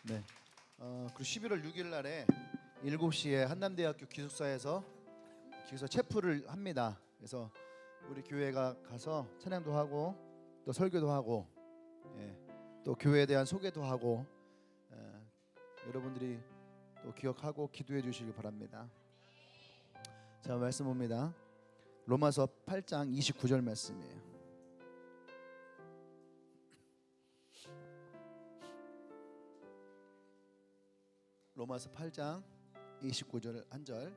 네. 그 11월 6일 날에 7시에 한남대학교 기숙사에서 기숙사 체프를 합니다. 그래서 우리 교회가 가서 찬양도 하고 또 설교도 하고, 또 교회에 대한 소개도 하고, 여러분들이 또 기억하고 기도해 주시기 바랍니다. 자, 말씀 봅니다. 로마서 8장 29절 말씀이에요. 로마서 8장 29절 한 절.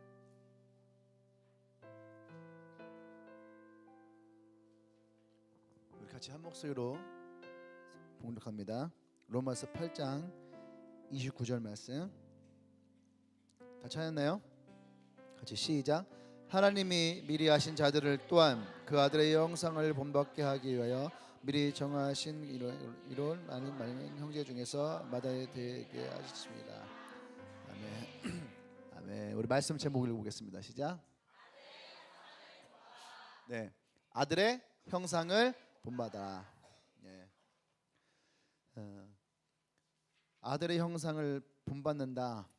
우리 같이 한 목소리로 봉독합니다. 로마서 8장 29절 말씀. 다 찾았나요? 같이 시작. 하나님이 미리 하신 자들을 또한 그 아들의 영상을 본받게 하기 위하여 미리 정하신 이런 많은 형제 중에서 마다에 되게 하셨습니다. 아멘. 아멘. 우리 말씀 제목을 읽어보겠습니다. 시작. 네, 아들의 형상을 본받아. 아들의 형상을 본받는다.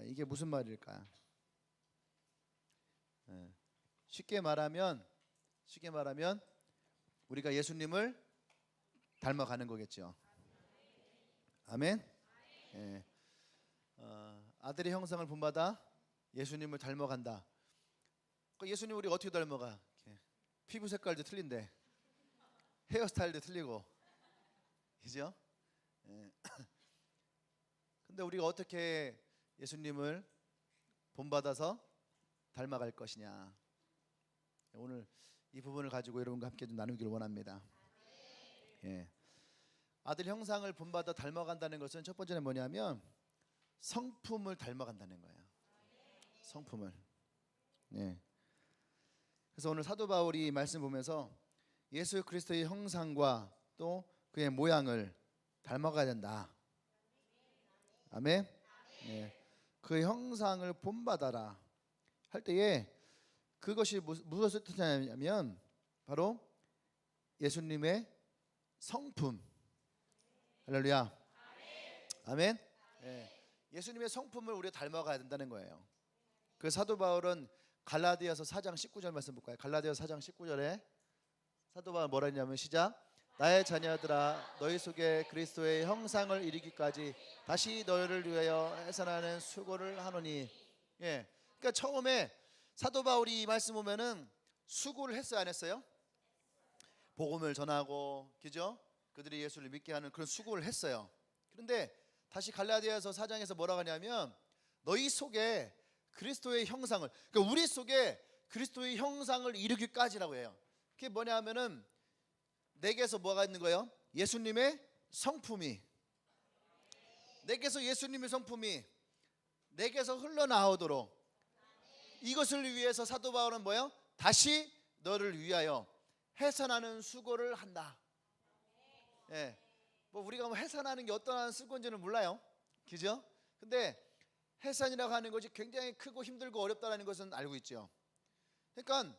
이게 무슨 말일까요? 쉽게 말하면 우리가 예수님을 닮아가는 거겠죠. 아멘. 아들의 형상을 본받아 예수님을 닮아간다. 예수님 우리 어떻게 닮아가? 피부 색깔도 틀린데 헤어스타일도 틀리고, 그죠? 근데 우리가 어떻게 예수님을 본받아서 닮아갈 것이냐, 오늘 이 부분을 가지고 여러분과 함께 좀 나누기를 원합니다. 아들 형상을 본받아 닮아간다는 것은 첫 번째는 뭐냐면 성품을 닮아간다는 거예요. 성품을. 그래서 오늘 사도 바울이 말씀 보면서 예수 그리스도의 형상과 또 그의 모양을 닮아가야 된다. 아멘. 그 형상을 본받아라 할 때에 그것이 무엇을 뜻하냐면 바로 예수님의 성품. 할렐루야. 아멘. 예수님의 성품을 우리가 닮아가야 된다는 거예요. 그 사도 바울은 갈라디아서 4장 19절 말씀 볼까요? 갈라디아서 4장 19절에 사도 바울 뭐라 했냐면 시작. 나의 자녀들아 너희 속에 그리스도의 형상을 이루기까지 다시 너희를 위하여 해산하는 수고를 하노니. 그러니까 처음에 사도 바울이 이 말씀 보면은 수고를 했어요, 안 했어요? 복음을 전하고, 그죠? 그들이 예수를 믿게 하는 그런 수고를 했어요. 그런데 다시 갈라디아서 4장에서 뭐라고 하냐면 너희 속에 그리스도의 형상을, 그러니까 우리 속에 그리스도의 형상을 이루기까지라고 해요. 그게 뭐냐 하면은 내게서 뭐가 있는 거예요? 예수님의 성품이, 내게서 예수님의 성품이 내게서 흘러나오도록, 이것을 위해서 사도 바울은 뭐예요? 다시 너를 위하여 해산하는 수고를 한다. 뭐 우리가 뭐 해산하는 게 어떠한 수고인지는 몰라요, 그죠? 근데 해산이라고 하는 것이 굉장히 크고 힘들고 어렵다는 것은 알고 있죠. 그러니까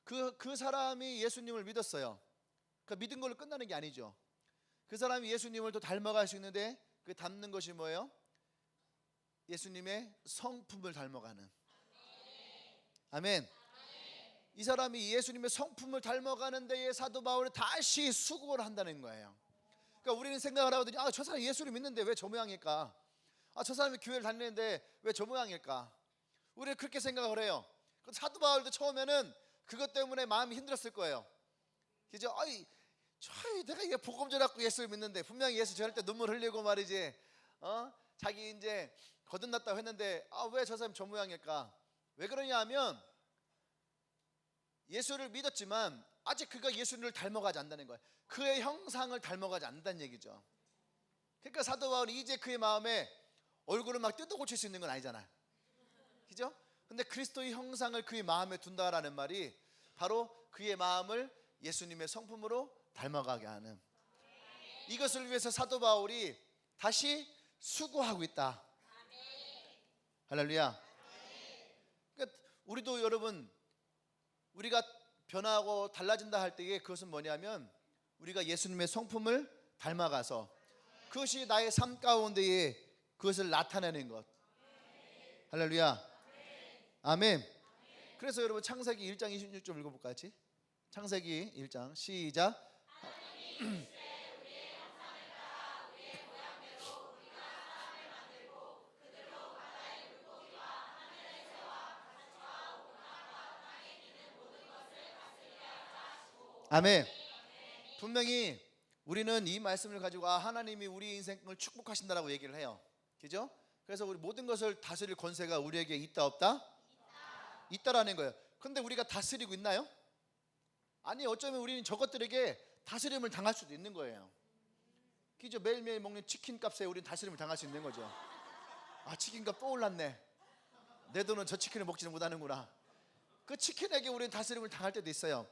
그 사람이 예수님을 믿었어요. 그 믿은 걸로 끝나는 게 아니죠. 그 사람이 예수님을 또 닮아갈 수 있는데 그 닮는 것이 뭐예요? 예수님의 성품을 닮아가는. 아멘. 이 사람이 예수님의 성품을 닮아가는 데에 사도 바울이 다시 수고를 한다는 거예요. 그러니까 우리는 생각을 하거든요. 저 사람이 예수를 믿는데 왜 저 모양일까? 저 사람이 교회를 다니는데 왜 저 모양일까? 우리는 그렇게 생각을 해요. 사도 바울도 처음에는 그것 때문에 마음이 힘들었을 거예요. 그죠? 내가 이게 복음 전하고 예수를 믿는데 분명히 예수 전할 때 눈물 흘리고 말이지, 자기 이제 거듭났다고 했는데 왜 저 사람이 저 모양일까? 왜 그러냐 하면 예수를 믿었지만 아직 그가 예수님을 닮아가지 않는다는 거예요. 그의 형상을 닮아가지 않는다는 얘기죠. 그러니까 사도 바울이 이제 그의 마음에 얼굴을 막 뜯어 고칠 수 있는 건 아니잖아요, 그죠? 근데 그리스도의 형상을 그의 마음에 둔다라는 말이 바로 그의 마음을 예수님의 성품으로 닮아가게 하는, 이것을 위해서 사도 바울이 다시 수고하고 있다. 할렐루야. 그러니까 우리도 여러분, 우리가 변화하고 달라진다 할 때에 그것은 뭐냐면 우리가 예수님의 성품을 닮아가서 그것이 나의 삶 가운데에 그것을 나타내는 것. 할렐루야. 아멘. 그래서 여러분 창세기 1장 26절 읽어볼까요? 같이? 창세기 1장 시작. 아멘. 분명히 우리는 이 말씀을 가지고 하나님이 우리 인생을 축복하신다라고 얘기를 해요. 그죠? 그래서 우리 모든 것을 다스릴 권세가 우리에게 있다 없다? 있다라는 거예요. 근데 우리가 다스리고 있나요? 아니, 어쩌면 우리는 저것들에게 다스림을 당할 수도 있는 거예요. 그죠? 매일매일 먹는 치킨 값에 우리는 다스림을 당할 수 있는 거죠. 아, 치킨값 또 올랐네. 내 돈은 저 치킨을 먹지는 못하는구나. 그 치킨에게 우리는 다스림을 당할 때도 있어요.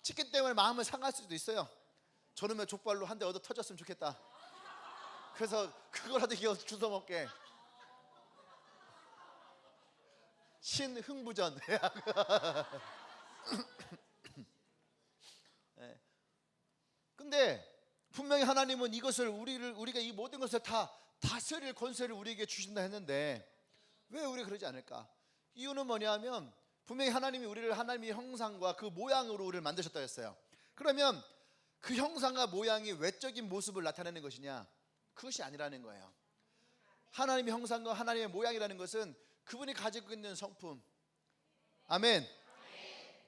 치킨 때문에 마음을 상할 수도 있어요. 저놈의 족발로 한 대 얻어 터졌으면 좋겠다. 그래서 그거라도 이거 주워 먹게. 신흥부전. 네. 근데 분명히 하나님은 이것을 우리가 이 모든 것을 다 다스릴 권세를 우리에게 주신다 했는데 왜 우리가 그러지 않을까? 이유는 뭐냐면 분명히 하나님이 우리를 하나님의 형상과 그 모양으로 우리를 만드셨다 했어요. 그러면 그 형상과 모양이 외적인 모습을 나타내는 것이냐? 그것이 아니라는 거예요. 하나님의 형상과 하나님의 모양이라는 것은 그분이 가지고 있는 성품. 아멘.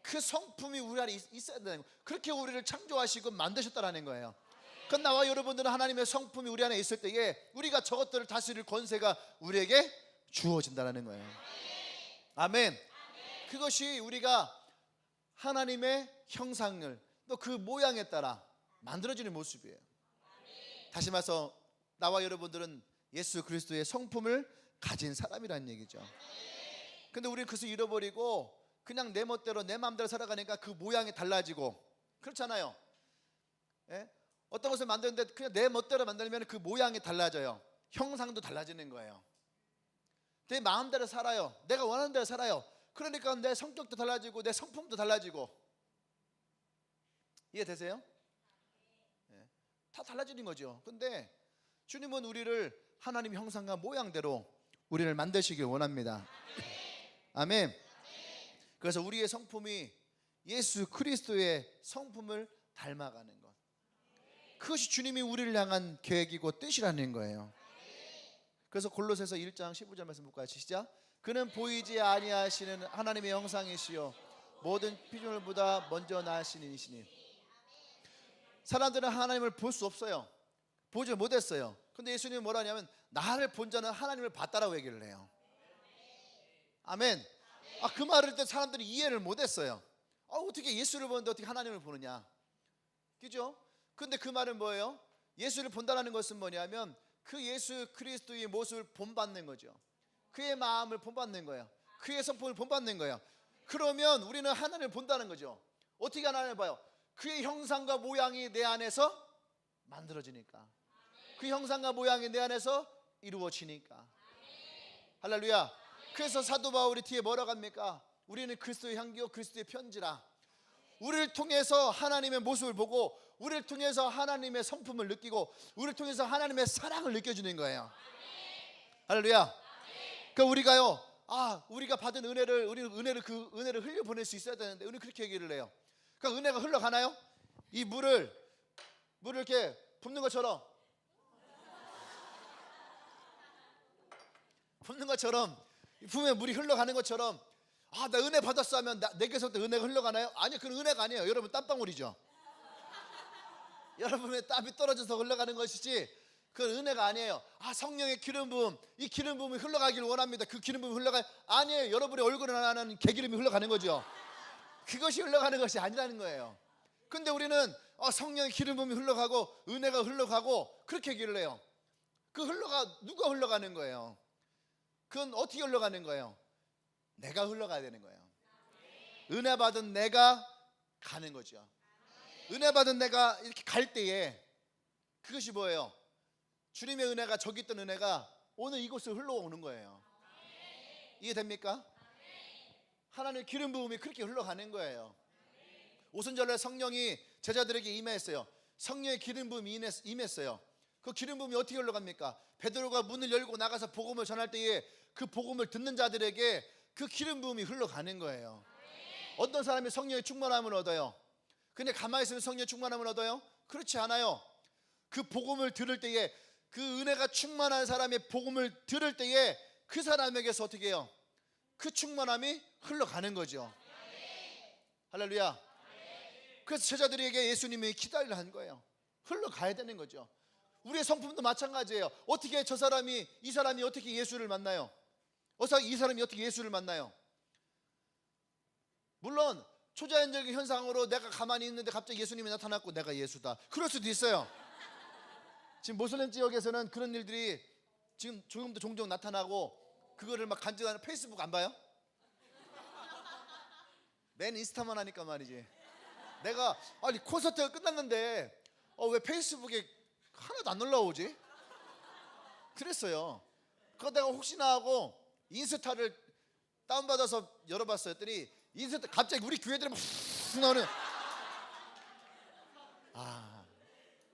그 성품이 우리 안에 있어야 되는 거예요. 그렇게 우리를 창조하시고 만드셨다는 거예요. 그럼 나와 여러분들은 하나님의 성품이 우리 안에 있을 때에 우리가 저것들을 다스릴 권세가 우리에게 주어진다는 거예요. 아멘. 그것이 우리가 하나님의 형상을 또 그 모양에 따라 만들어지는 모습이에요. 다시 말해서 나와 여러분들은 예수 그리스도의 성품을 가진 사람이라는 얘기죠. 근데 우리는 그것을 잃어버리고 그냥 내 멋대로 내 마음대로 살아가니까 그 모양이 달라지고 그렇잖아요. 예? 어떤 것을 만드는데 그냥 내 멋대로 만들면 그 모양이 달라져요. 형상도 달라지는 거예요. 내 마음대로 살아요. 내가 원하는 대로 살아요. 그러니까 내 성격도 달라지고 내 성품도 달라지고. 이해되세요? 예. 다 달라지는 거죠. 근데 주님은 우리를 하나님 형상과 모양대로 우리를 만드시길 원합니다. 아멘. 그래서 우리의 성품이 예수 그리스도의 성품을 닮아가는 것, 그것이 주님이 우리를 향한 계획이고 뜻이라는 거예요. 그래서 골로새서 1장 15절 말씀 볼까요? 시작. 그는 보이지 아니하시는 하나님의 형상이시요 모든 피조물보다 먼저 나신 이시니. 사람들은 하나님을 볼 수 없어요. 보지 못했어요. 근데 예수님은 뭐라 하냐면 나를 본 자는 하나님을 봤다라고 얘기를 해요. 아멘. 그 말을 때 사람들이 이해를 못했어요. 어떻게 예수를 보는데 어떻게 하나님을 보느냐. 그죠? 근데 그 말은 뭐예요? 예수를 본다는 것은 뭐냐면 그 예수 그리스도의 모습을 본받는 거죠. 그의 마음을 본받는 거예요. 그의 성품을 본받는 거예요. 그러면 우리는 하나님을 본다는 거죠. 어떻게 하나님을 봐요? 그의 형상과 모양이 내 안에서 만들어지니까, 그 형상과 모양이 내 안에서 이루어지니까. 할렐루야. 그래서 사도 바울이 뒤에 뭐라고 합니까? 우리는 그리스도의 향기요 그리스도의 편지라. 우리를 통해서 하나님의 모습을 보고 우리를 통해서 하나님의 성품을 느끼고 우리를 통해서 하나님의 사랑을 느껴주는 거예요. 할렐루야. 그러니까 우리가요, 우리가 받은 은혜를, 우리는 그 은혜를 흘려보낼 수 있어야 되는데 우리는 그렇게 얘기를 해요. 그러니까 은혜가 흘러가나요? 이 물을 이렇게 붓는 것처럼 부으면 물이 흘러가는 것처럼, 나 은혜 받았어 하면 내게서부터 은혜가 흘러가나요? 아니요, 그건 은혜가 아니에요. 여러분 땀방울이죠. 여러분의 땀이 떨어져서 흘러가는 것이지 그건 은혜가 아니에요. 성령의 기름 부음, 이 기름 부음이 흘러가길 원합니다. 그 기름 부음이 아니에요. 여러분의 얼굴에 나는 개기름이 흘러가는 거죠. 그것이 흘러가는 것이 아니라는 거예요. 근데 우리는 성령의 기름 부음이 흘러가고 은혜가 흘러가고 그렇게 얘기를 해요. 누가 흘러가는 거예요? 그건 어떻게 흘러가는 거예요? 내가 흘러가야 되는 거예요. 은혜 받은 내가 가는 거죠. 은혜 받은 내가 이렇게 갈 때에 그것이 뭐예요? 주님의 은혜가, 저기 있던 은혜가 오늘 이곳으로 흘러오는 거예요. 이해됩니까? 하나님의 기름 부음이 그렇게 흘러가는 거예요. 오순절날 성령이 제자들에게 임했어요. 성령의 기름 부음이 임했어요. 그 기름 부음이 어떻게 흘러갑니까? 베드로가 문을 열고 나가서 복음을 전할 때에 그 복음을 듣는 자들에게 그 기름 부음이 흘러가는 거예요. 어떤 사람이 성령의 충만함을 얻어요? 근데 가만히 있으면 성령의 충만함을 얻어요? 그렇지 않아요. 그 복음을 들을 때에, 그 은혜가 충만한 사람의 복음을 들을 때에 그 사람에게서 어떻게 해요? 그 충만함이 흘러가는 거죠. 할렐루야. 그래서 제자들에게 예수님이 기다리라 한 거예요. 흘러가야 되는 거죠. 우리의 성품도 마찬가지예요. 어떻게 이 사람이 어떻게 예수를 만나요? 이 사람이 어떻게 예수를 만나요? 물론 초자연적인 현상으로 내가 가만히 있는데 갑자기 예수님이 나타났고 내가 예수다, 그럴 수도 있어요. 지금 모슬렘 지역에서는 그런 일들이 지금 조금도 종종 나타나고, 그거를 막 간증하는, 페이스북 안 봐요? 맨 인스타만 하니까 말이지. 내가 아니 콘서트가 끝났는데 왜 페이스북에 하나도 안 올라오지? 그랬어요. 그거 내가 혹시나 하고 인스타를 다운받아서 열어봤어요. 했더니 인스타 갑자기 우리 교회들이 막 나오는,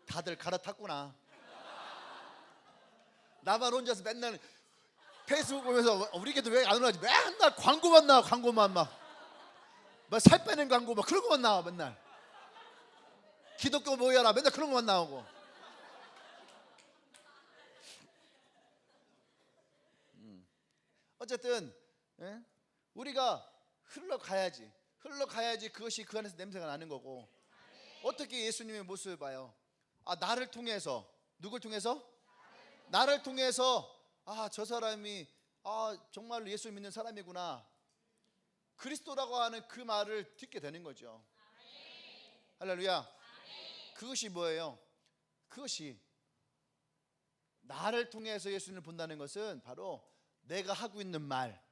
다들 갈아탔구나. 나만 혼자서 맨날 페이스북 보면서 우리 교회도 왜 안 올라오지? 맨날 광고만 나와. 광고만 막 살 빼는 광고 막 그런 것만 나와. 맨날 기독교 모여라 맨날 그런 것만 나오고. 어쨌든 우리가 흘러가야지 그것이 그 안에서 냄새가 나는 거고. 어떻게 예수님의 모습을 봐요? 나를 통해서. 누굴 통해서? 나를 통해서 저 사람이 정말로 예수 믿는 사람이구나, 그리스도라고 하는 그 말을 듣게 되는 거죠. 할렐루야. 그것이 뭐예요? 그것이 나를 통해서 예수님을 본다는 것은 바로 내가 하고 있는 말,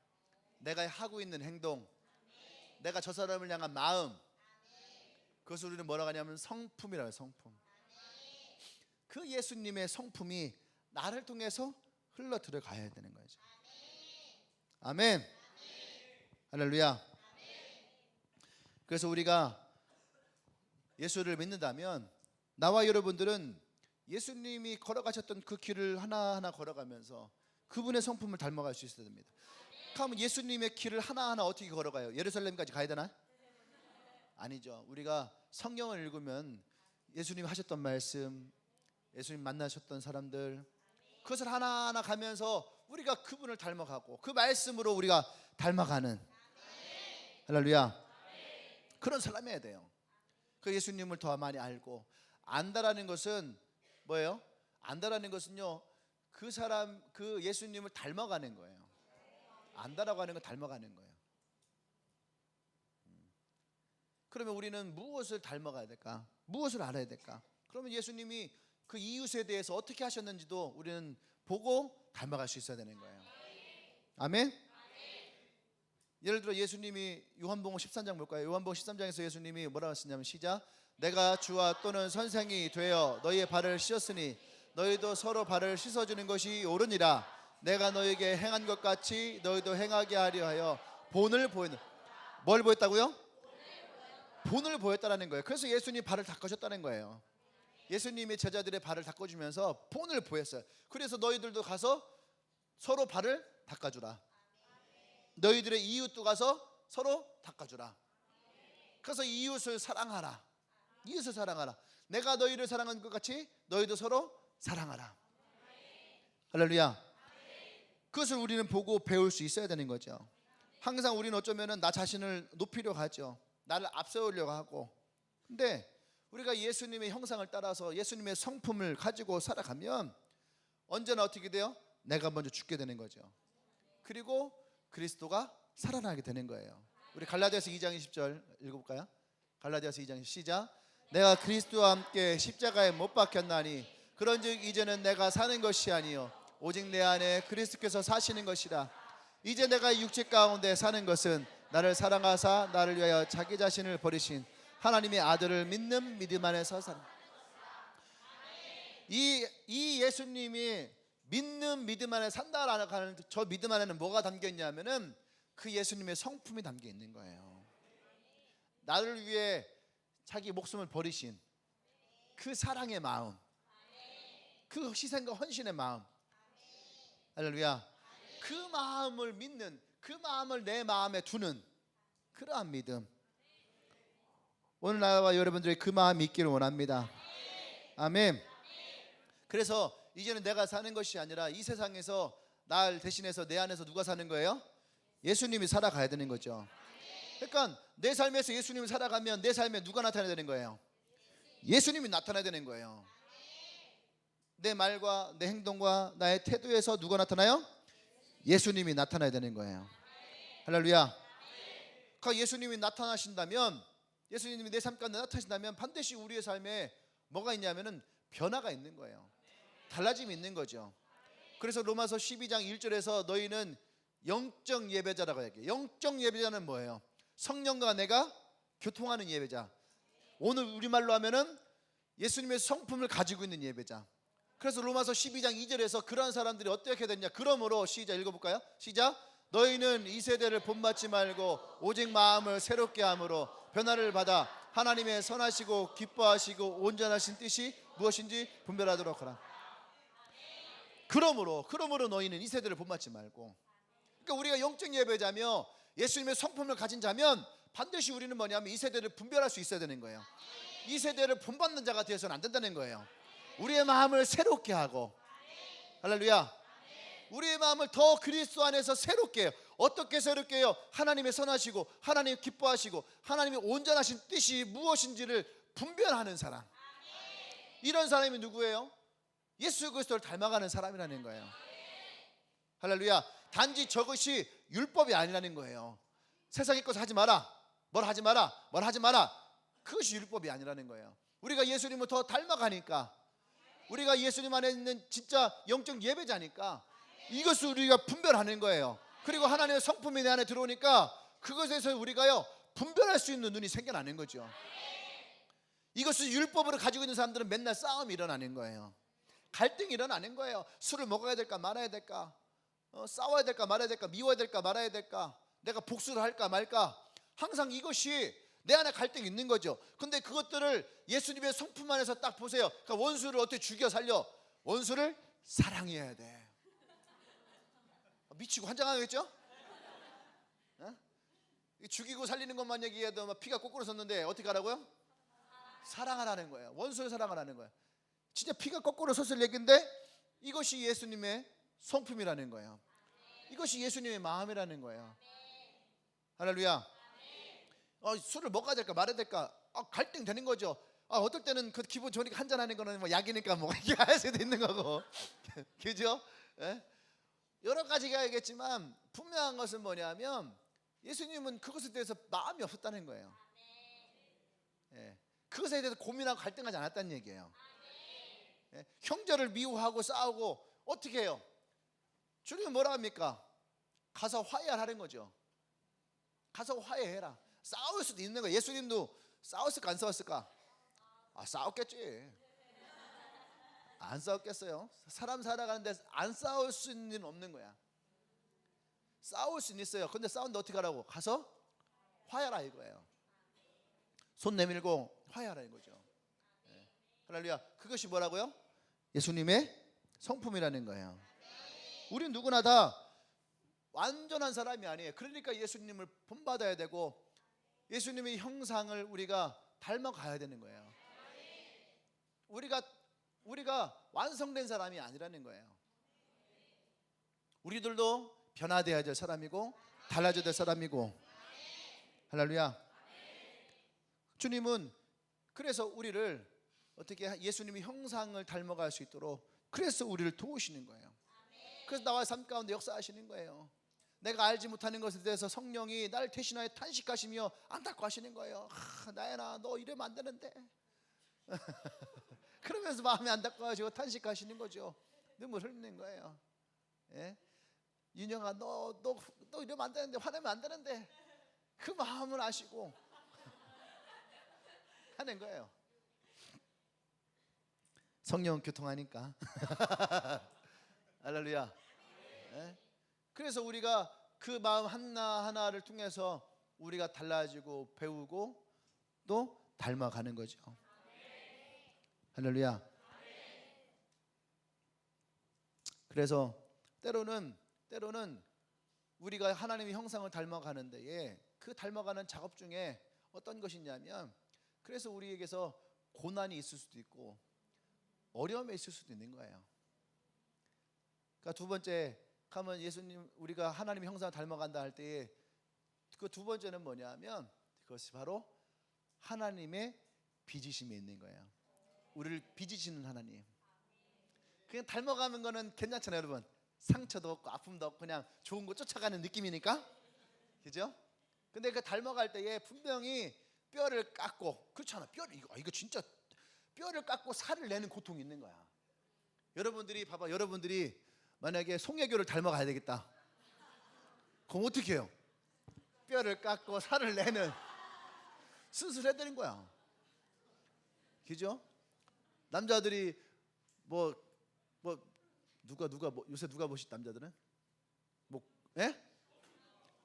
내가 하고 있는 행동, 내가 저 사람을 향한 마음, 그것을 우리는 뭐라고 하냐면 성품이라고 해요. 성품. 그 예수님의 성품이 나를 통해서 흘러 들어가야 되는 거죠. 아멘. 할렐루야. 그래서 우리가 예수를 믿는다면, 나와 여러분들은 예수님이 걸어가셨던 그 길을 하나하나 걸어가면서 그분의 성품을 닮아갈 수 있어야 됩니다. 그러면 예수님의 길을 하나하나 어떻게 걸어가요? 예루살렘까지 가야 되나? 아니죠. 우리가 성경을 읽으면 예수님 하셨던 말씀, 예수님 만나셨던 사람들, 그것을 하나하나 가면서 우리가 그분을 닮아가고 그 말씀으로 우리가 닮아가는, 할렐루야, 그런 사람이어야 돼요. 그 예수님을 더 많이 알고. 안다라는 것은 뭐예요? 안다라는 것은요, 그 사람, 그 예수님을 닮아가는 거예요. 안다라고 하는 건 닮아가는 거예요. 그러면 우리는 무엇을 닮아가야 될까? 무엇을 알아야 될까? 그러면 예수님이 그 이웃에 대해서 어떻게 하셨는지도 우리는 보고 닮아갈 수 있어야 되는 거예요. 아멘? 예를 들어 예수님이 요한복음 13장 볼까요? 요한복음 13장에서 예수님이 뭐라고 하시냐면, 시작. 내가 주와 또는 선생이 되어 너희의 발을 씻었으니 너희도 서로 발을 씻어주는 것이 옳으니라. 내가 너희에게 행한 것 같이 너희도 행하게 하려 하여 본을 보이는. 뭘 보였다고요? 본을 보였다는 거예요. 그래서 예수님이 발을 닦으셨다는 거예요. 예수님이 제자들의 발을 닦아주면서 본을 보였어요. 그래서 너희들도 가서 서로 발을 닦아주라. 너희들의 이웃도 가서 서로 닦아주라. 그래서 이웃을 사랑하라. 이웃을 사랑하라. 내가 너희를 사랑한 것 같이 너희도 서로 사랑하라. 할렐루야. 그것을 우리는 보고 배울 수 있어야 되는 거죠. 항상 우리는 어쩌면 나 자신을 높이려고 하죠. 나를 앞세우려고 하고. 근데 우리가 예수님의 형상을 따라서 예수님의 성품을 가지고 살아가면 언제나 어떻게 돼요? 내가 먼저 죽게 되는 거죠. 그리고 그리스도가 살아나게 되는 거예요. 우리 갈라디아서 2장 20절 읽어볼까요? 갈라디아서 2장 시작. 내가 그리스도와 함께 십자가에 못 박혔나니 그런즉 이제는 내가 사는 것이 아니요 오직 내 안에 그리스도께서 사시는 것이라. 이제 내가 육체 가운데 사는 것은 나를 사랑하사 나를 위하여 자기 자신을 버리신 하나님의 아들을 믿는 믿음 안에서 사는. 이 예수님이 믿는 믿음 안에 산다라는 하는 저 믿음 안에는 뭐가 담겨 있냐면은 그 예수님의 성품이 담겨 있는 거예요. 나를 위해 자기 목숨을 버리신 그 사랑의 마음, 그 희생과 헌신의 마음. 할렐루야. 그 마음을 믿는, 그 마음을 내 마음에 두는 그러한 믿음. 오늘 나와 여러분들이 그 마음이 있기를 원합니다. 아멘. 그래서 이제는 내가 사는 것이 아니라 이 세상에서 날 대신해서 내 안에서 누가 사는 거예요? 예수님이 살아가야 되는 거죠. 그러니까 내 삶에서 예수님이 살아가면 내 삶에 누가 나타나야 되는 거예요? 예수님이 나타나야 되는 거예요. 내 말과 내 행동과 나의 태도에서 누가 나타나요? 예수님이 나타나야 되는 거예요. 할렐루야. 그러니까 예수님이 나타나신다면, 예수님이 내 삶 가운데 나타나신다면 반드시 우리의 삶에 뭐가 있냐면은 변화가 있는 거예요. 달라짐이 있는 거죠. 그래서 로마서 12장 1절에서 너희는 영적 예배자라고 얘기해요. 영적 예배자는 뭐예요? 성령과 내가 교통하는 예배자. 오늘 우리말로 하면은 예수님의 성품을 가지고 있는 예배자. 그래서 로마서 12장 2절에서 그러한 사람들이 어떻게 되느냐. 그러므로 시작 읽어볼까요? 시작. 너희는 이 세대를 본받지 말고 오직 마음을 새롭게 함으로 변화를 받아 하나님의 선하시고 기뻐하시고 온전하신 뜻이 무엇인지 분별하도록 하라. 그러므로 너희는 이 세대를 본받지 말고. 그러니까 우리가 영적 예배자며 예수님의 성품을 가진 자면 반드시 우리는 뭐냐면 이 세대를 분별할 수 있어야 되는 거예요. 이 세대를 본받는 자가 되어서는 안 된다는 거예요. 우리의 마음을 새롭게 하고. 할렐루야. 우리의 마음을 더 그리스도 안에서 새롭게 해요. 어떻게 새롭게 해요? 하나님의 선하시고 하나님 기뻐하시고 하나님의 온전하신 뜻이 무엇인지를 분별하는 사람. 이런 사람이 누구예요? 예수 그리스도를 닮아가는 사람이라는 거예요. 할렐루야. 단지 저것이 율법이 아니라는 거예요. 세상의 것을 하지 마라, 뭘 하지 마라, 뭘 하지 마라. 그것이 율법이 아니라는 거예요. 우리가 예수님을 더 닮아가니까, 우리가 예수님 안에 있는 진짜 영적 예배자니까 이것을 우리가 분별하는 거예요. 그리고 하나님의 성품이 내 안에 들어오니까 그것에서 우리가요 분별할 수 있는 눈이 생겨나는 거죠. 이것을 율법으로 가지고 있는 사람들은 맨날 싸움이 일어나는 거예요. 갈등이 일어나는 거예요. 술을 먹어야 될까 말아야 될까, 싸워야 될까 말아야 될까, 미워야 될까 말아야 될까, 내가 복수를 할까 말까. 항상 이것이 내 안에 갈등이 있는 거죠. 근데 그것들을 예수님의 성품 안에서 딱 보세요. 그러니까 원수를 어떻게 죽여 살려? 원수를 사랑해야 돼. 미치고 환장하겠죠? 죽이고 살리는 것만 얘기해도 막 피가 거꾸로 섰는데 어떻게 하라고요? 사랑하라는 거예요. 원수를 사랑하라는 거예요. 진짜 피가 거꾸로 섰을 얘기인데 이것이 예수님의 성품이라는 거예요. 이것이 예수님의 마음이라는 거예요. 할렐루야. 술을 먹어야 될까 말아야 될까, 갈등 되는 거죠. 어떨 때는 그 기분 좋으니까 한잔하는 거는 뭐 약이니까 뭐 이렇게 할 수도 있는 거고 그죠? 여러 가지가 있겠지만 분명한 것은 뭐냐면 예수님은 그것에 대해서 마음이 없었다는 거예요. 그것에 대해서 고민하고 갈등하지 않았다는 얘기예요. 형제를 미워하고 싸우고 어떻게 해요? 주님은 뭐라 합니까? 가서 화해하라는 거죠. 가서 화해해라. 싸울 수도 있는 거예요. 예수님도 싸웠을까 안 싸웠을까? 싸웠겠지. 안 싸웠겠어요? 사람 살아가는데 안 싸울 수는 없는 거야. 싸울 수는 있어요. 근데 싸우는데 어떻게 하라고? 가서 화해하라 이거예요. 손 내밀고 화해하라 이거죠. 할렐루야. 그것이 뭐라고요? 예수님의 성품이라는 거예요. 우린 누구나 다 완전한 사람이 아니에요. 그러니까 예수님을 본받아야 되고 예수님의 형상을 우리가 닮아가야 되는 거예요. 우리가 완성된 사람이 아니라는 거예요. 우리들도 변화되어야 될 사람이고 달라져야 될 사람이고. 할렐루야. 주님은 그래서 우리를 어떻게 예수님의 형상을 닮아갈 수 있도록 그래서 우리를 도우시는 거예요. 그래서 나와 삶 가운데 역사하시는 거예요. 내가 알지 못하는 것에 대해서 성령이 나를 대신하여 탄식하시며 안타까워하시는 거예요. 나연아 너 이러면 안 되는데 그러면서 마음이 안타까워지고 탄식하시는 거죠. 눈물 흘리는 거예요. 윤영아 너 이러면 안 되는데, 화내면 안 되는데, 그 마음을 아시고 하는 거예요. 성령 교통하니까 할렐루야. 그래서 우리가 그 마음 하나하나를 통해서 우리가 달라지고 배우고 또 닮아가는 거죠. 할렐루야. 그래서 때로는 우리가 하나님의 형상을 닮아가는 데에 그 닮아가는 작업 중에 어떤 것이냐면, 그래서 우리에게서 고난이 있을 수도 있고 어려움이 있을 수도 있는 거예요. 그러니까 두 번째 가면 예수님, 우리가 하나님의 형상을 닮아간다 할 때에 그 두 번째는 뭐냐면, 그것이 바로 하나님의 빚으심에 있는 거예요. 우리를 빚으시는 하나님. 그냥 닮아가는 거는 괜찮잖아요, 여러분. 상처도 없고 아픔도 없고 그냥 좋은 거 쫓아가는 느낌이니까, 그죠? 근데 그 닮아갈 때에 분명히 뼈를 깎고, 그렇잖아. 뼈를 이거 진짜 뼈를 깎고 살을 내는 고통이 있는 거야. 여러분들이 봐봐, 여러분들이 만약에 송혜교를 닮아가야 되겠다. 그럼 어떻게 해요? 뼈를 깎고 살을 내는 수술해야 되는 거야. 그죠? 남자들이 요새 누가 보시 남자들은? 예?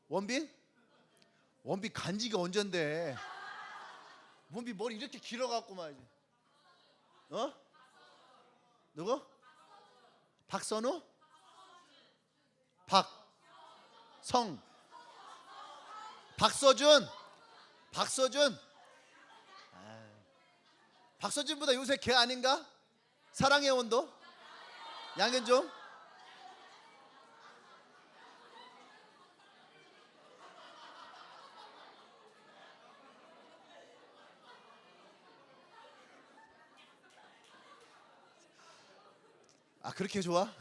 원빈 간지가 언젠데? 원빈 머리 이렇게 길어갖고 말이지. 누구? 박선우? 박서준. 박서준보다 요새 걔 아닌가? 사랑의 온도? 양현종? 아, 그렇게 좋아?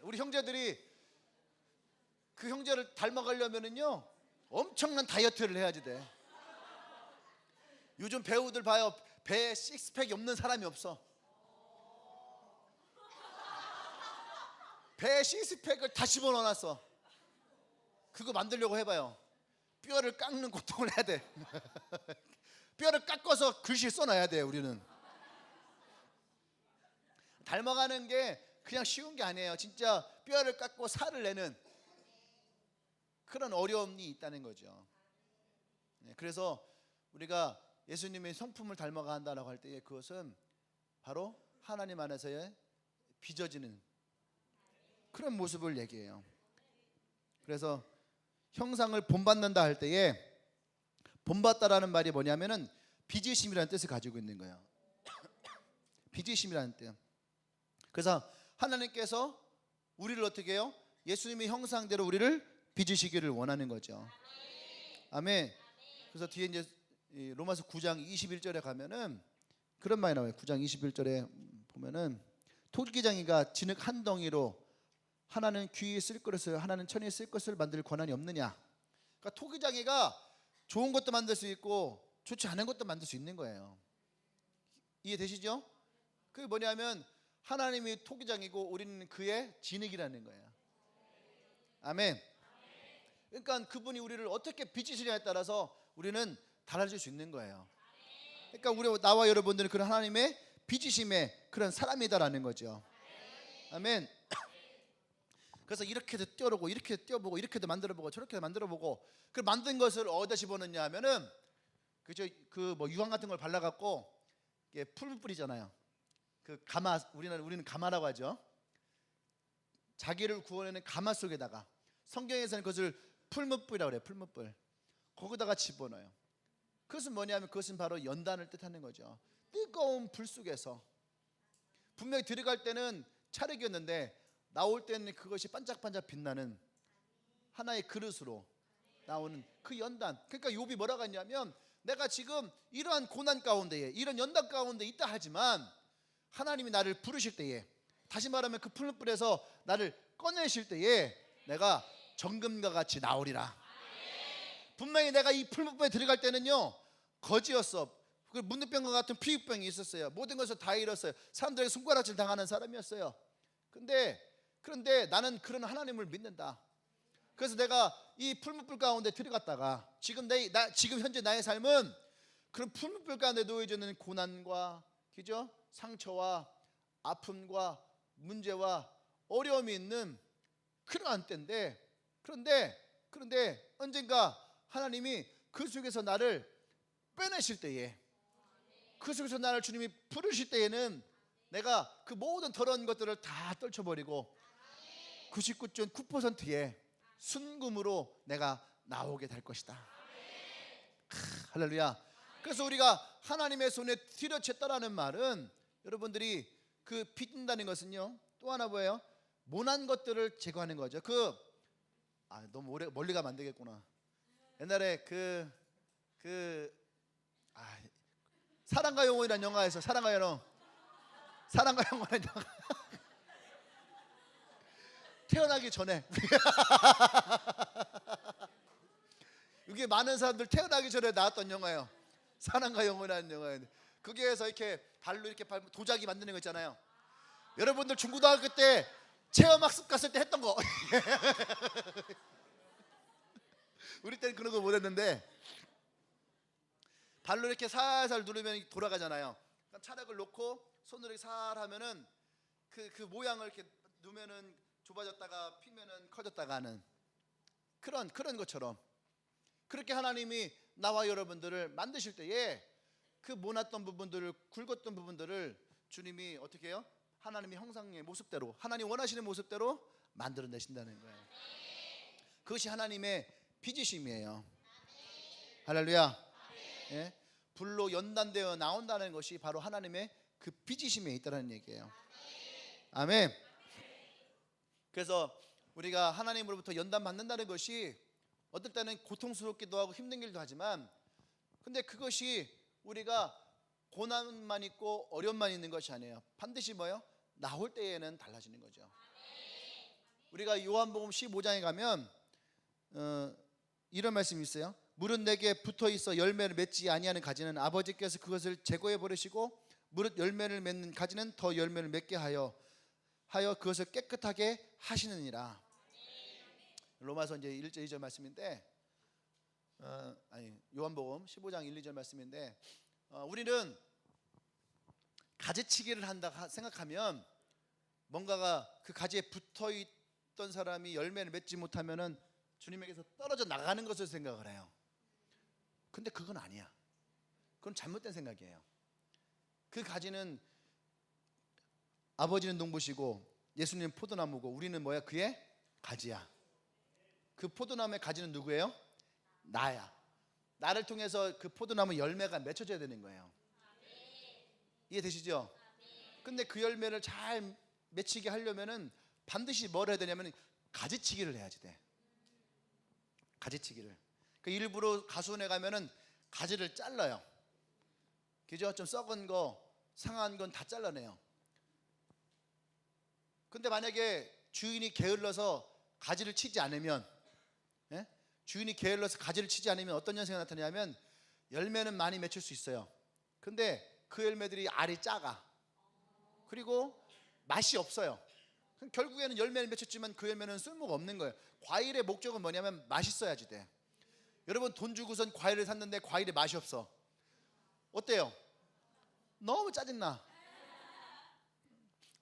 우리 형제들이 그 형제를 닮아가려면은요 엄청난 다이어트를 해야지 돼. 요즘 배우들 봐요, 배에 식스팩이 없는 사람이 없어. 배에 식스팩을 다 집어넣어놨어. 그거 만들려고 해봐요. 뼈를 깎는 고통을 해야 돼. 뼈를 깎아서 글씨 써놔야 돼. 우리는 닮아가는 게 그냥 쉬운 게 아니에요. 진짜 뼈를 깎고 살을 내는 그런 어려움이 있다는 거죠. 그래서 우리가 예수님의 성품을 닮아간다라고 할 때에 그것은 바로 하나님 안에서의 빚어지는 그런 모습을 얘기해요. 그래서 형상을 본받는다 할 때에 본받다라는 말이 뭐냐면은 빚으심이라는 뜻을 가지고 있는 거예요. 빚으심이라는 뜻. 그래서 하나님께서 우리를 어떻게 해요? 예수님의 형상대로 우리를 빚으시기를 원하는 거죠. 아멘. 그래서 뒤에 이제 로마서 9장 21절에 가면은 그런 말이 나와요. 9장 21절에 보면은 토기장이가 진흙 한 덩이로 하나는 귀에 쓸 것을 하나는 천에 쓸 것을 만들 권한이 없느냐. 그러니까 토기장이가 좋은 것도 만들 수 있고 좋지 않은 것도 만들 수 있는 거예요. 이해되시죠? 그게 뭐냐면 하나님이 토기장이고 우리는 그의 진흙이라는 거예요. 아멘. 그러니까 그분이 우리를 어떻게 빚으시냐에 따라서 우리는 달라질 수 있는 거예요. 그러니까 나와 여러분들은 그런 하나님의 빚으심의 그런 사람이다라는 거죠. 아멘. 그래서 이렇게도 뛰어보고 이렇게도 뛰어보고 이렇게도 만들어보고 저렇게도 만들어보고 그 만든 것을 어디다 집어넣냐 하면은 그죠? 그 뭐 유황 같은 걸 발라갖고 풀 뿌리잖아요. 그 가마, 우리는 가마라고 하죠. 자기를 구원하는 가마 속에다가 성경에서는 그것을 풀무불이라고 그래요. 풀무불. 거기다가 집어넣어요. 그것은 뭐냐면 그것은 바로 연단을 뜻하는 거죠. 뜨거운 불 속에서 분명히 들어갈 때는 찰흙이었는데 나올 때는 그것이 반짝반짝 빛나는 하나의 그릇으로 나오는 그 연단. 그러니까 욥이 뭐라고 했냐면 내가 지금 이러한 고난 가운데에 이런 연단 가운데 있다 하지만 하나님이 나를 부르실 때에, 다시 말하면 그 풀무불에서 나를 꺼내실 때에 내가 정금과 같이 나오리라. 분명히 내가 이 풀무불에 들어갈 때는요 거지였어. 문둥병과 같은 피부병이 있었어요. 모든 것을 다 잃었어요. 사람들에게 손가락질 당하는 사람이었어요. 그런데 나는 그런 하나님을 믿는다. 그래서 내가 이 풀무불 가운데 들어갔다가 지금 현재 나의 삶은 그런 풀무불 가운데 놓여지는 고난과 그죠? 상처와 아픔과 문제와 어려움이 있는 그러한 때인데, 그런데 언젠가 하나님이 그 속에서 나를 빼내실 때에 그 속에서 나를 주님이 부르실 때에는 내가 그 모든 더러운 것들을 다 떨쳐버리고 99.9%의 순금으로 내가 나오게 될 것이다. 할렐루야. 그래서 우리가 하나님의 손에 들여챘다라는 말은 여러분들이 그 빚는다는 것은요, 또 하나 뭐예요? 모난 것들을 제거하는 거죠. 너무 멀리 가면 안 되겠구나. 옛날에 사랑과 영혼이라는 영화에서 사랑과 영혼이라는 영화 태어나기 전에 이게 많은 사람들 태어나기 전에 나왔던 영화예요. 사랑과 영혼이라는 영화예요. 거기에서 이렇게 발로 이렇게 밟고 도자기 만드는 거 있잖아요. 여러분들 중고등학교 때 체험학습 갔을 때 했던 거. 우리 때는 그런 거 못했는데 발로 이렇게 살살 누르면 돌아가잖아요. 그러니까 차력을 놓고 손으로 살 하면은 그 모양을 이렇게 누면은 좁아졌다가 피면은 커졌다가 하는 그런 것처럼, 그렇게 하나님이 나와 여러분들을 만드실 때에 그 모났던 부분들을, 굵었던 부분들을 주님이 어떻게 해요? 하나님의 형상의 모습대로, 하나님 원하시는 모습대로 만들어내신다는 거예요. 그것이 하나님의 빚으심이에요. 할렐루야. 예? 불로 연단되어 나온다는 것이 바로 하나님의 그 빚으심에 있다는 얘기예요. 아멘. 그래서 우리가 하나님으로부터 연단 받는다는 것이 어떨 때는 고통스럽기도 하고 힘든 일도 하지만, 근데 그것이 우리가 고난만 있고 어려움만 있는 것이 아니에요. 반드시 뭐예요? 나올 때에는 달라지는 거죠. 우리가 요한복음 15장에 가면 이런 말씀이 있어요. 무릇 내게 붙어 있어 열매를 맺지 아니하는 가지는 아버지께서 그것을 제거해 버리시고, 무릇 열매를 맺는 가지는 더 열매를 맺게 하여 그것을 깨끗하게 하시느니라. 로마서 이제 1절 2절 말씀인데, 요한복음 15장 1, 2절 말씀인데, 우리는 가지치기를 한다 생각하면 뭔가가 그 가지에 붙어 있던 사람이 열매를 맺지 못하면은 주님에게서 떨어져 나가는 것을 생각을 해요. 근데 그건 아니야. 그건 잘못된 생각이에요. 그 가지는 아버지는 농부시고 예수님은 포도나무고 우리는 뭐야? 그의 가지야. 그 포도나무의 가지는 누구예요? 나야. 나를 통해서 그 포도나무 열매가 맺혀져야 되는 거예요. 이해되시죠? 근데 그 열매를 잘 맺히게 하려면은 반드시 뭘 해야 되냐면 가지치기를 해야지 돼. 가지치기를. 그 일부러 가수원에 가면은 가지를 잘라요. 그죠? 좀 썩은 거, 상한 건 다 잘라내요. 근데 만약에 주인이 게을러서 가지를 치지 않으면, 주인이 게을러서 가지를 치지 않으면 어떤 현상이 나타나냐면 열매는 많이 맺힐 수 있어요. 근데 그 열매들이 알이 작아. 그리고 맛이 없어요. 결국에는 열매를 맺혔지만 그 열매는 쓸모가 없는 거예요. 과일의 목적은 뭐냐면 맛있어야지 돼. 여러분 돈 주고선 과일을 샀는데 과일에 맛이 없어. 어때요? 너무 짜증나.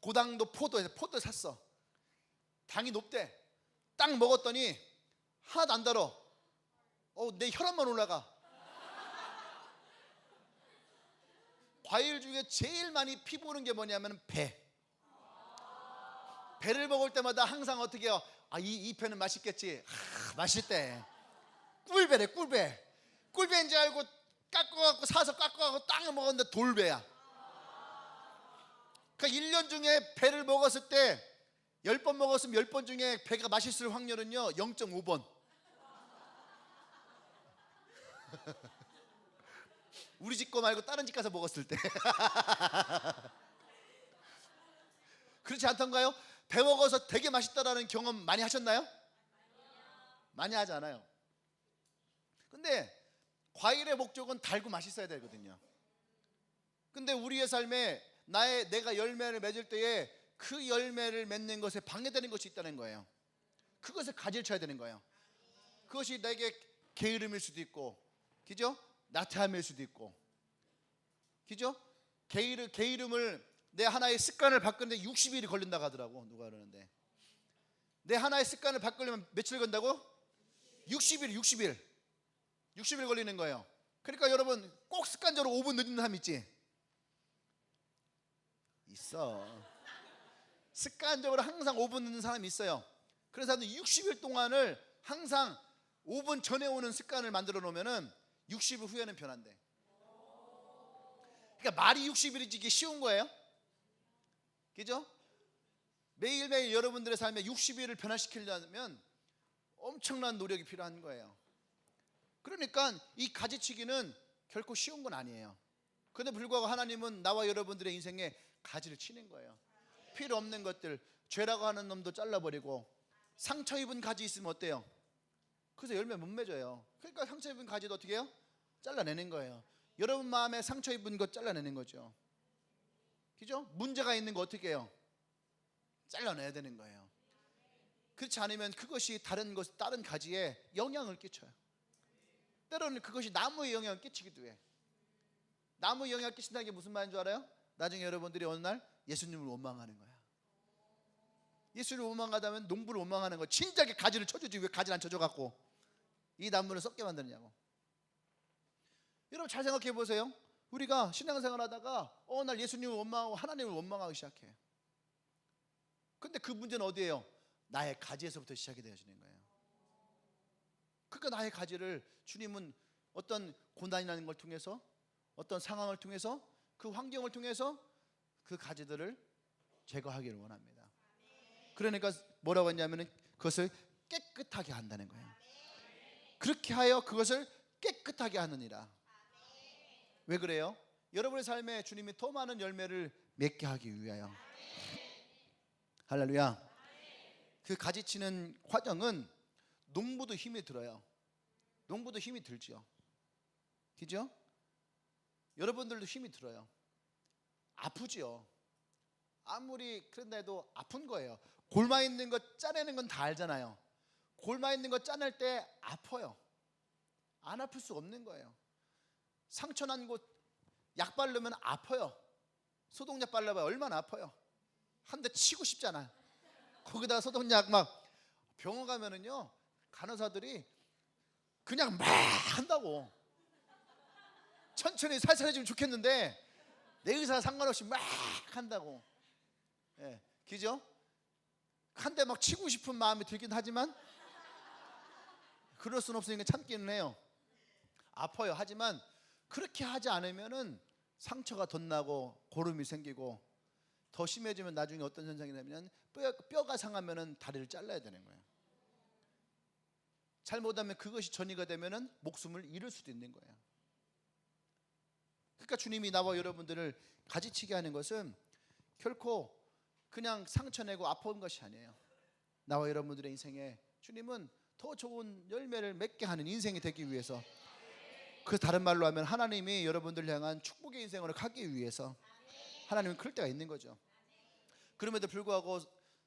고당도 포도 샀어. 당이 높대. 딱 먹었더니 하나도 안 달어. 내 혈압만 올라가. 과일 중에 제일 많이 피 보는 게 뭐냐면 배를 먹을 때마다 항상 어떻게 해요? 이 배는 맛있겠지. 맛있대. 꿀배래. 꿀배인 줄 알고 깎아갖고 사서 깎아갖고 땅에 먹었는데 돌배야. 그러니까 1년 중에 배를 먹었을 때 10번 먹었으면 10번 중에 배가 맛있을 확률은요 0.5번. 우리 집 거 말고 다른 집 가서 먹었을 때. 그렇지 않던가요? 배 먹어서 되게 맛있다라는 경험 많이 하셨나요? 많이 하지 않아요. 근데 과일의 목적은 달고 맛있어야 되거든요. 근데 우리의 삶에 내가 열매를 맺을 때에 그 열매를 맺는 것에 방해되는 것이 있다는 거예요. 그것을 가지를 쳐야 되는 거예요. 그것이 내게 게으름일 수도 있고, 그죠? 나태함일 수도 있고, 그죠? 게으름을 내 하나의 습관을 바꾸는데 60일이 걸린다고 하더라고. 누가 그러는데 내 하나의 습관을 바꾸려면 며칠 걸린다고? 60일 걸리는 거예요. 그러니까 여러분 꼭 습관적으로 5분 늦는 사람 있지? 있어. 습관적으로 항상 5분 넣는 사람이 있어요. 그래서 60일 동안을 항상 5분 전에 오는 습관을 만들어 놓으면은 60일 후에는 변한대. 그러니까 말이 60일이지 이게 쉬운 거예요? 그죠? 매일매일 여러분들의 삶에 60일을 변화시키려면 엄청난 노력이 필요한 거예요. 그러니까 이 가지치기는 결코 쉬운 건 아니에요. 그런데 불구하고 하나님은 나와 여러분들의 인생에 가지를 치는 거예요. 필요 없는 것들, 죄라고 하는 놈도 잘라버리고, 상처 입은 가지 있으면 어때요? 그래서 열매 못 맺어요. 그러니까 상처 입은 가지도 어떻게 해요? 잘라내는 거예요. 여러분 마음에 상처 입은 것 잘라내는 거죠. 그죠? 문제가 있는 거 어떻게 해요? 잘라내야 되는 거예요. 그렇지 않으면 그것이 다른 가지에 영향을 끼쳐요. 때로는 그것이 나무에 영향을 끼치기도 해. 나무에 영향을 끼친다는 게 무슨 말인 줄 알아요? 나중에 여러분들이 어느 날 예수님을 원망하는 거야. 예수를 원망하다면 농부를 원망하는 거야. 진작에 가지를 쳐주지 왜 가지를 안 쳐줘갖고 이 나무를 썩게 만드느냐고. 여러분 잘 생각해 보세요. 우리가 신앙생활 하다가 어느 날 예수님을 원망하고 하나님을 원망하기 시작해. 근데 그 문제는 어디예요? 나의 가지에서부터 시작이 되어지는 거예요. 그러니까 나의 가지를 주님은 어떤 고난이라는 걸 통해서, 어떤 상황을 통해서, 그 환경을 통해서 그 가지들을 제거하기를 원합니다. 그러니까 뭐라고 했냐면 그것을 깨끗하게 한다는 거예요. 그렇게 하여 그것을 깨끗하게 하느니라. 왜 그래요? 여러분의 삶에 주님이 더 많은 열매를 맺게 하기 위하여. 할렐루야. 그 가지치는 과정은 농부도 힘이 들어요. 농부도 힘이 들죠. 그죠? 여러분들도 힘이 들어요. 아프죠. 아무리 그런데도 아픈 거예요. 골마 있는 거 짜내는 건 다 알잖아요. 골마 있는 거 짜낼 때 아파요. 안 아플 수 없는 거예요. 상처 난 곳 약 바르면 아파요. 소독약 발라봐요. 얼마나 아파요. 한 대 치고 싶잖아요. 거기다가 소독약 막 병원 가면은요 간호사들이 그냥 막 한다고. 천천히 살살 해주면 좋겠는데 내 의사 상관없이 막 한다고. 예, 그죠? 한 대 막 치고 싶은 마음이 들긴 하지만 그럴 수는 없으니까 참기는 해요. 아파요. 하지만 그렇게 하지 않으면은 상처가 덧나고 고름이 생기고 더 심해지면 나중에 어떤 현상이 나면 뼈가 상하면은 다리를 잘라야 되는 거예요. 잘못하면 그것이 전이가 되면은 목숨을 잃을 수도 있는 거예요. 그러니까 주님이 나와 여러분들을 가지치게 하는 것은 결코 그냥 상처내고 아픈 것이 아니에요. 나와 여러분들의 인생에 주님은 더 좋은 열매를 맺게 하는 인생이 되기 위해서, 그 다른 말로 하면 하나님이 여러분들 향한 축복의 인생을 가기 위해서 하나님은 그럴 때가 있는 거죠. 그럼에도 불구하고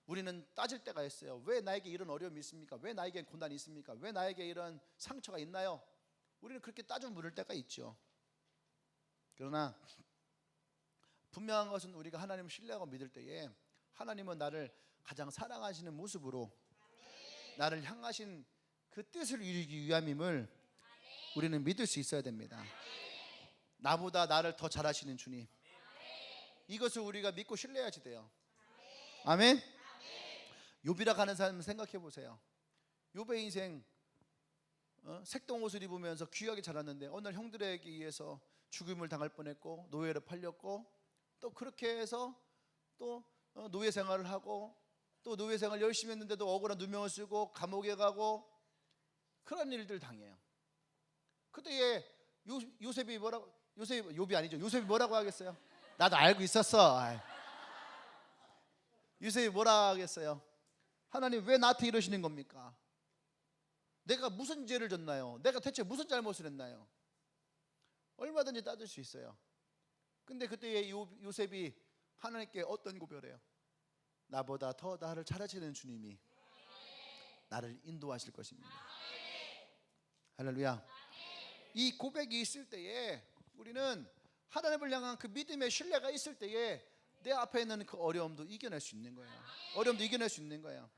우리는 따질 때가 있어요. 왜 나에게 이런 어려움이 있습니까? 왜 나에게 고난이 있습니까? 왜 나에게 이런 상처가 있나요? 우리는 그렇게 따져 물을 때가 있죠. 그러나 분명한 것은 우리가 하나님을 신뢰하고 믿을 때에 하나님은 나를 가장 사랑하시는 모습으로 나를 향하신 그 뜻을 이루기 위함임을 우리는 믿을 수 있어야 됩니다. 나보다 나를 더 잘하시는 주님, 이것을 우리가 믿고 신뢰해야지 돼요. 아멘. 욥이라 가는 사람 생각해 보세요. 욥의 인생 색동 옷을 입으면서 귀하게 자랐는데 어느 날 형들에게 의해서 죽임을 당할 뻔했고 노예로 팔렸고 또 그렇게 해서 또 노예 생활을 하고 또 노예 생활 열심히 했는데도 억울한 누명을 쓰고 감옥에 가고 그런 일들 당해요. 그때에 요셉이 뭐라고, 욥이 아니죠. 요셉이 뭐라고 하겠어요? 나도 알고 있었어. 요셉이 뭐라 하겠어요? 하나님 왜 나한테 이러시는 겁니까? 내가 무슨 죄를 졌나요? 내가 대체 무슨 잘못을 했나요? 얼마든지 따질 수 있어요. 근데 그때에 요셉이 하나님께 어떤 고백을 해요? 나보다 더 나를 잘하시는 주님이 나를 인도하실 것입니다. 할렐루야. 이 고백이 있을 때에 우리는 하나님을 향한 그 믿음의 신뢰가 있을 때에 내 앞에 있는 그 어려움도 이겨낼 수 있는 거예요. 어려움도 이겨낼 수 있는 거예요.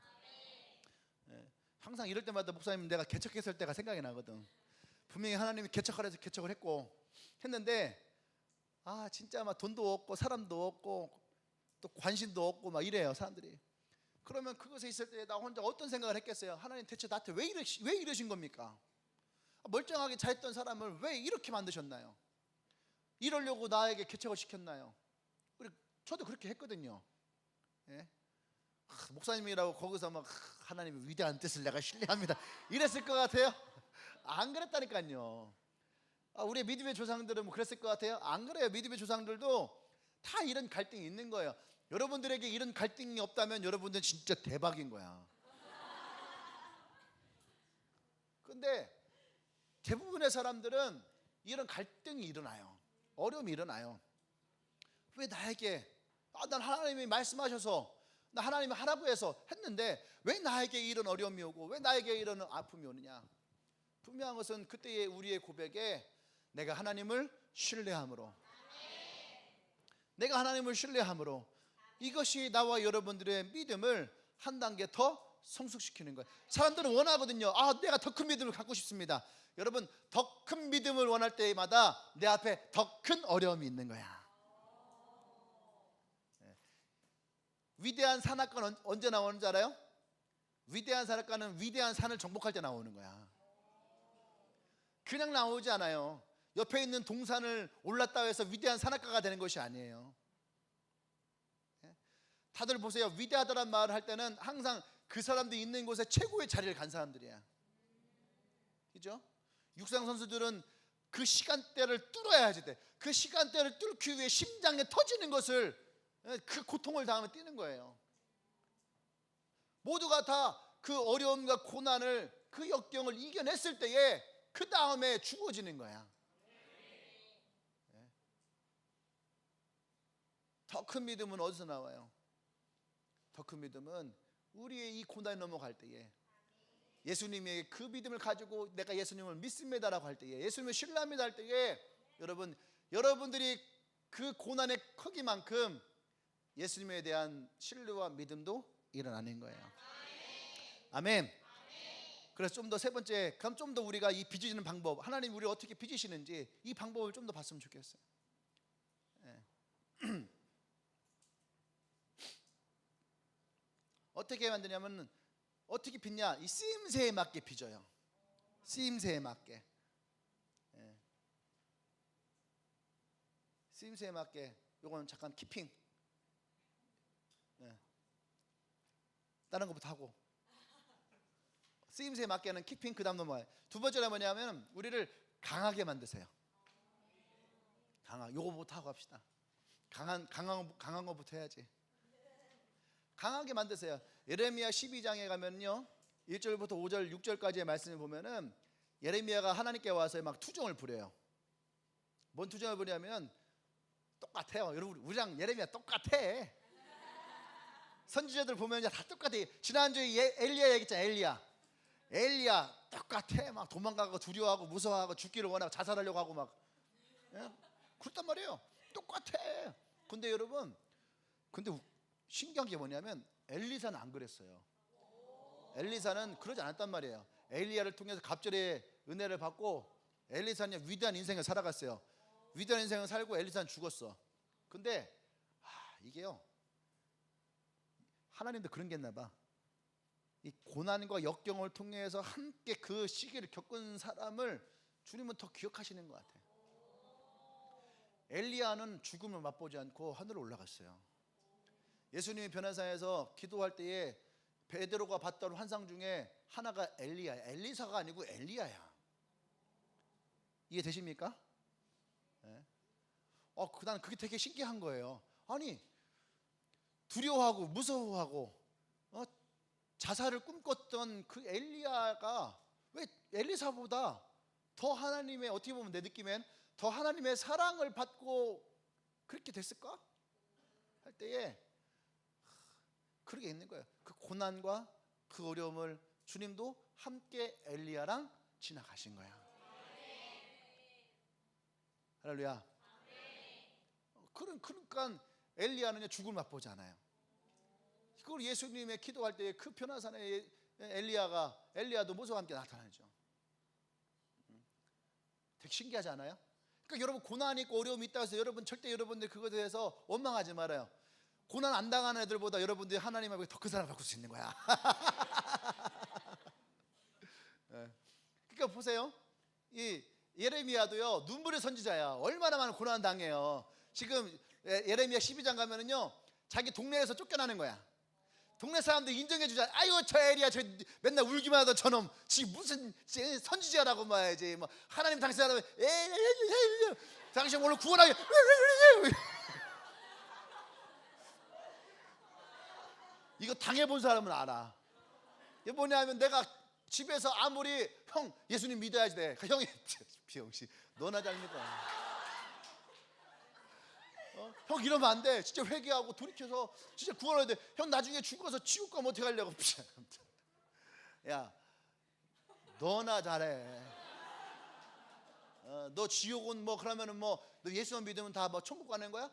항상 이럴 때마다 목사님 내가 개척했을 때가 생각이 나거든. 분명히 하나님이 개척하라 해서 개척을 했는데 진짜 막 돈도 없고 사람도 없고 또 관심도 없고 막 이래요 사람들이. 그러면 그것에 있을 때 나 혼자 어떤 생각을 했겠어요? 하나님 대체 나한테 왜 이러신 겁니까? 멀쩡하게 잘했던 사람을 왜 이렇게 만드셨나요? 이러려고 나에게 개척을 시켰나요? 저도 그렇게 했거든요. 예? 목사님이라고 거기서 막 하나님의 위대한 뜻을 내가 신뢰합니다 이랬을 것 같아요? 안 그랬다니까요. 우리의 믿음의 조상들은 뭐 그랬을 것 같아요? 안 그래요. 믿음의 조상들도 다 이런 갈등이 있는 거예요. 여러분들에게 이런 갈등이 없다면 여러분들은 진짜 대박인 거야. 근데 대부분의 사람들은 이런 갈등이 일어나요. 어려움이 일어나요. 왜 나에게 난 하나님이 말씀하셔서 나 하나님이 하라고 해서 했는데 왜 나에게 이런 어려움이 오고 왜 나에게 이런 아픔이 오느냐. 분명한 것은 그때의 우리의 고백에 내가 하나님을 신뢰함으로 이것이 나와 여러분들의 믿음을 한 단계 더 성숙시키는 거예요. 사람들은 원하거든요. 내가 더 큰 믿음을 갖고 싶습니다. 여러분, 더 큰 믿음을 원할 때마다 내 앞에 더 큰 어려움이 있는 거야. 위대한 산악가는 언제 나오는 줄 알아요? 위대한 산악가는 위대한 산을 정복할 때 나오는 거야. 그냥 나오지 않아요. 옆에 있는 동산을 올랐다 해서 위대한 산악가가 되는 것이 아니에요. 다들 보세요. 위대하다란 말을 할 때는 항상 그 사람들이 있는 곳에 최고의 자리를 간 사람들이야. 그죠? 육상 선수들은 그 시간대를 뚫어야지 돼. 그 시간대를 뚫기 위해 심장에 터지는 것을 그 고통을 당하며 뛰는 거예요. 모두가 다 그 어려움과 고난을 그 역경을 이겨냈을 때에 그 다음에 죽어지는 거야. 더 큰 믿음은 어디서 나와요? 더 큰 믿음은 우리의 이 고난이 넘어갈 때에 예수님의 그 믿음을 가지고 내가 예수님을 믿습니다라고 할 때에 예수님을 신뢰합니다 할 때에 여러분들이 그 고난의 크기만큼 예수님에 대한 신뢰와 믿음도 일어나는 거예요. 아멘. 그래서 좀 더 세 번째, 그럼 좀 더 우리가 이 빚으시는 방법, 하나님 우리를 어떻게 빚으시는지 이 방법을 좀 더 봤으면 좋겠어요. 어떻게 만드냐면 어떻게 빚냐? 이 쓰임새에 맞게 빚어요. 쓰임새에 맞게. 쓰임새에 맞게. 요거는 잠깐 키핑. 다른 것부터 하고. 쓰임새에 맞게는 키핑, 그 다음 넘어가요. 두 번째는 뭐냐면 우리를 강하게 만드세요. 요거부터 하고 합시다. 강한 거부터 해야지. 강하게 만드세요. 예레미야 12장에 가면요 1절부터 5절 6절까지의 말씀을 보면은 예레미야가 하나님께 와서 막 투정을 부려요. 뭔 투정을 부리냐면 똑같아요. 여러분 우리랑 예레미야 똑같아. 선지자들 보면 다 똑같아. 지난주에 엘리야 얘기했잖아. 엘리야 똑같아. 막 도망가고 두려워하고 무서워하고 죽기를 원하고 자살하려고 하고 막 그렇단 말이에요. 똑같아. 근데 여러분 신기한 게 뭐냐면 엘리사는 안 그랬어요. 엘리사는 그러지 않았단 말이에요. 엘리야를 통해서 갑절의 은혜를 받고 엘리사는 위대한 인생을 살아갔어요. 위대한 인생을 살고 엘리사는 죽었어. 근데 이게요 하나님도 그런 게 있나 봐. 이 고난과 역경을 통해서 함께 그 시기를 겪은 사람을 주님은 더 기억하시는 것 같아요. 엘리야는 죽음을 맛보지 않고 하늘로 올라갔어요. 예수님이 변화산에서 기도할 때에 베드로가 봤던 환상 중에 하나가 엘리야야. 엘리사가 아니고 엘리야야. 이해되십니까? 난 그게 되게 신기한 거예요. 아니 두려워하고 무서워하고 자살을 꿈꿨던 그 엘리야가 왜 엘리사보다 더 하나님의, 어떻게 보면 내 느낌엔 더 하나님의 사랑을 받고 그렇게 됐을까? 할 때에 그렇게 있는 거예요. 그 고난과 그 어려움을 주님도 함께 엘리야랑 지나가신 거야. 할렐루야. 그러니까 엘리야는 죽음을 맛보지 않아요. 그걸 예수님의 기도할 때 그 변화산에 엘리야도 모세와 함께 나타나죠. 되게 신기하지 않아요? 그러니까 여러분 고난이 있고 어려움이 있다고 해서 여러분 절대 여러분들 그것에 대해서 원망하지 말아요. 고난 안 당하는 애들보다 여러분들이 하나님 앞에 더 큰 사랑을 받을 수 있는 거야. 그러니까 보세요. 이 예레미야도요, 눈물의 선지자야. 얼마나 많은 고난 당해요. 지금 예레미야 12장 가면은요, 자기 동네에서 쫓겨나는 거야. 동네 사람들 인정해 주자. 아이고 저 에리야, 저 맨날 울기만 하던 저놈 지금 무슨 선지자라고 말이지. 뭐 하나님 당신 사람 당신 오늘 구원하게. 이거 당해본 사람은 알아. 이게 뭐냐면 내가 집에서 아무리 형 예수님 믿어야지 돼. 형이 비영씨 너나 잘 믿어. 형 이러면 안 돼. 진짜 회개하고 돌이켜서 진짜 구원해야 돼. 형 나중에 죽어서 지옥 가면 어떻게 하려고. 야 너나 잘해. 너 지옥은 뭐 그러면은 뭐 너 예수만 믿으면 다 뭐 천국 가는 거야?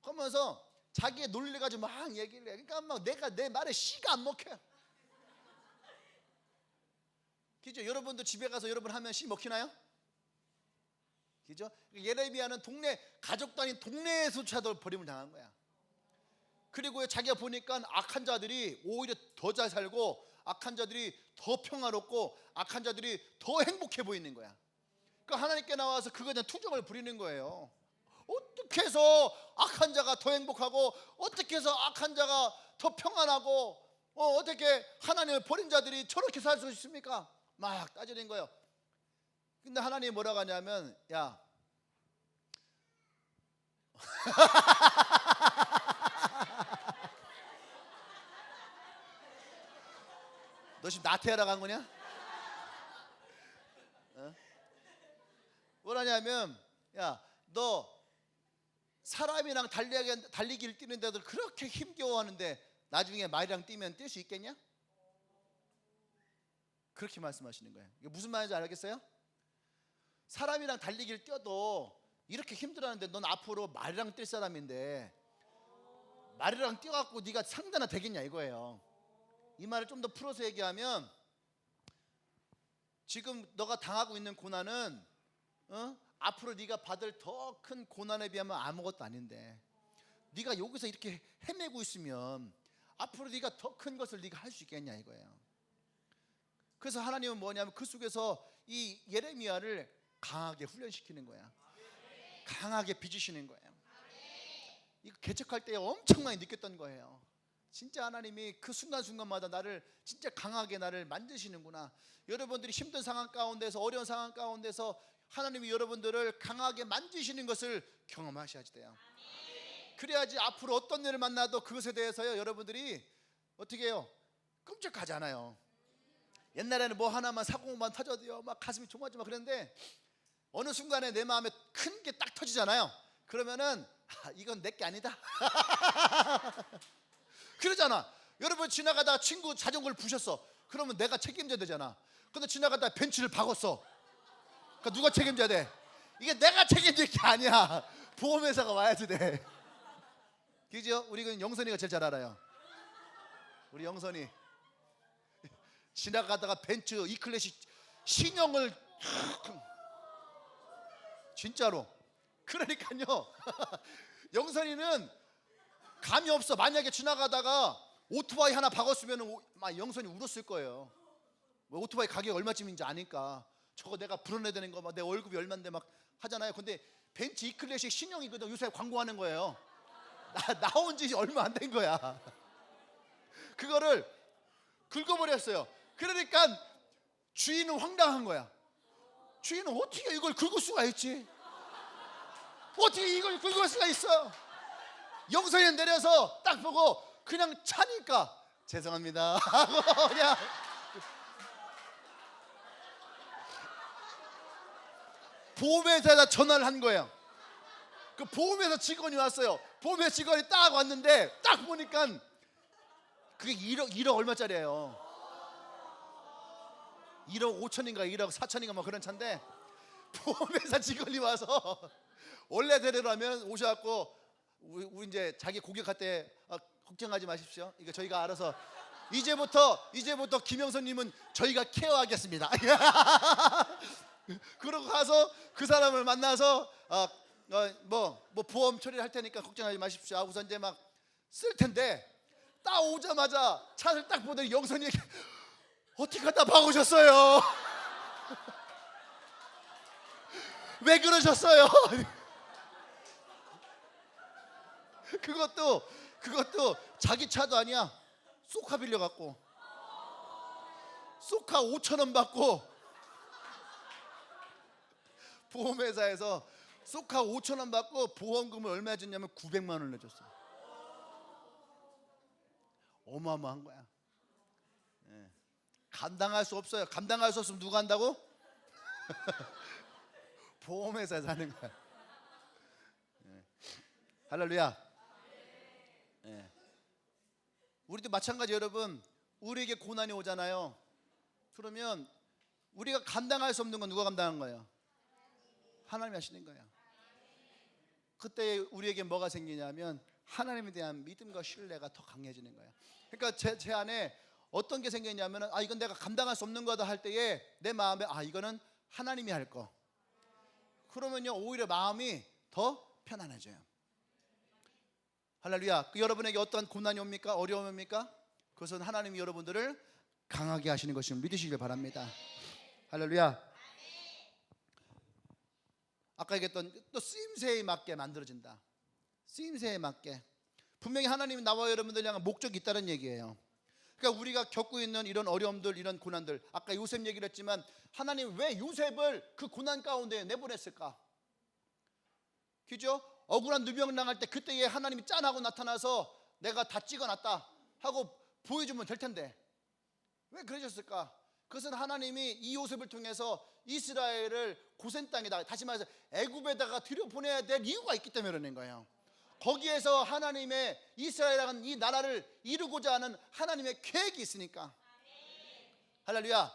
그러면서 자기의 논리를 가지고 막 얘기를 해. 그러니까 막 내가 내 말에 씨가 안 먹혀. 그죠? 여러분도 집에 가서 여러분 하면 씨 먹히나요? 그죠? 예레미야는 동네 가족도 아닌 동네에서조차도 버림을 당한 거야. 그리고 자기가 보니까 악한 자들이 오히려 더 잘 살고 악한 자들이 더 평화롭고 악한 자들이 더 행복해 보이는 거야. 그러니까 하나님께 나와서 그거에 대한 투정을 부리는 거예요. 어떻게 해서 악한 자가 더 행복하고 어떻게 해서 악한 자가 더 평안하고 어떻게 하나님을 버린 자들이 저렇게 살 수 있습니까? 막 따지는 거예요. 근데 하나님이 뭐라고 하냐면 야 너 지금 나태하러 간 거냐? 뭐라냐면 야 너 사람이랑 달리기를 뛰는데도 그렇게 힘겨워하는데 나중에 말이랑 뛰면 뛸 수 있겠냐? 그렇게 말씀하시는 거예요. 이게 무슨 말인지 알겠어요? 사람이랑 달리기를 뛰어도 이렇게 힘들어하는데 넌 앞으로 말이랑 뛸 사람인데 말이랑 뛰어갖고 네가 상대나 되겠냐 이거예요. 이 말을 좀 더 풀어서 얘기하면 지금 너가 당하고 있는 고난은 앞으로 네가 받을 더 큰 고난에 비하면 아무것도 아닌데 네가 여기서 이렇게 헤매고 있으면 앞으로 네가 더 큰 것을 네가 할 수 있겠냐 이거예요. 그래서 하나님은 뭐냐면 그 속에서 이 예레미야를 강하게 훈련시키는 거야. 강하게 빚으시는 거예요. 이거 개척할 때 엄청 많이 느꼈던 거예요. 진짜 하나님이 그 순간순간마다 나를 진짜 강하게 나를 만드시는구나. 여러분들이 힘든 상황 가운데서 어려운 상황 가운데서 하나님이 여러분들을 강하게 만지시는 것을 경험하셔야지 돼요. 그래야지 앞으로 어떤 일을 만나도 그것에 대해서요 여러분들이 어떻게 해요? 끔찍하지 않아요. 옛날에는 뭐 하나만 사고만 터져도요 막 가슴이 조마조마 그랬는데 어느 순간에 내 마음에 큰 게 딱 터지잖아요. 그러면은 이건 내 게 아니다. 그러잖아. 여러분 지나가다 친구 자전거를 부셨어. 그러면 내가 책임져야 되잖아. 근데 지나가다 벤츠를 박았어. 그러니까 누가 책임져야 돼? 이게 내가 책임질 게 아니야. 보험회사가 와야지 돼. 그죠? 우리 영선이가 제일 잘 알아요. 우리 영선이 지나가다가 벤츠 E클래식 신형을 진짜로. 그러니까요 영선이는 감이 없어. 만약에 지나가다가 오토바이 하나 박았으면 막 영선이 울었을 거예요. 오토바이 가격이 얼마쯤인지 아니까. 저거 내가 불어내야 되는 거 막 내 월급이 얼마인데 막 하잖아요. 근데 벤츠 E클래식 신형이거든. 요새 광고하는 거예요. 나온 지 얼마 안 된 거야. 그거를 긁어버렸어요. 그러니까 주인은 황당한 거야. 주인은 어떻게 이걸 긁을 수가 있지? 어떻게 이걸 긁을 수가 있어? 영선이 내려서 딱 보고 그냥 차니까 죄송합니다 하고 그냥 보험회사에다 전화를 한 거예요. 그 보험회사 직원이 왔어요. 보험회사 직원이 딱 왔는데 딱 보니까 그게 1억 얼마짜리예요. 1억 5천인가 1억 4천인가 뭐 그런 차인데 보험회사 직원이 와서 원래대로라면 오셔갖고 우리 이제 자기 고객할 때 걱정하지 마십시오. 이거 저희가 알아서 이제부터 김영선님은 저희가 케어하겠습니다. 그러고 가서 그 사람을 만나서 뭐 보험 처리를 할 테니까 걱정하지 마십시오. 우선 이제 막 쓸 텐데 딱 오자마자 차를 딱 보더니 영선이 어떻게 갖다 박으셨어요? 왜 그러셨어요? 그것도 자기 차도 아니야. 쏘카 빌려갖고 쏘카 5,000원 받고 보험회사에서 쏘카 5,000원 받고 보험금을 얼마 줬냐면 900만 원을 내줬어. 어마어마한 거야. 예. 감당할 수 없어요. 감당할 수 없으면 누가 한다고? 보험회사에서 하는 거야. 예. 할렐루야. 예. 우리도 마찬가지. 여러분, 우리에게 고난이 오잖아요. 그러면 우리가 감당할 수 없는 건 누가 감당하는 거예요? 하나님이 하시는 거예요. 그때 우리에게 뭐가 생기냐면 하나님에 대한 믿음과 신뢰가 더 강해지는 거예요. 그러니까 제 안에 어떤 게 생겼냐면 이건 내가 감당할 수 없는 거다 할 때에 내 마음에 이거는 하나님이 할 거. 그러면요 오히려 마음이 더 편안해져요. 할렐루야. 여러분에게 어떠한 고난이 옵니까? 어려움이 옵니까? 그것은 하나님이 여러분들을 강하게 하시는 것을 믿으시길 바랍니다. 할렐루야. 아까 얘기했던 또 쓰임새에 맞게 만들어진다. 쓰임새에 맞게. 분명히 하나님이 나와 여러분들 향한 목적이 있다는 얘기예요. 그러니까 우리가 겪고 있는 이런 어려움들, 이런 고난들, 아까 요셉 얘기를 했지만 하나님 왜 요셉을 그 고난 가운데 내보냈을까? 그죠? 억울한 누명 당할 때 그때에 하나님이 짠하고 나타나서 내가 다 찍어놨다 하고 보여주면 될 텐데 왜 그러셨을까? 그것은 하나님이 이 요셉을 통해서 이스라엘을 고센 땅에다가, 다시 말해서 애굽에다가 들여보내야 될 이유가 있기 때문에 그러는 거예요. 거기에서 하나님의 이스라엘이라는 이 나라를 이루고자 하는 하나님의 계획이 있으니까. 할렐루야.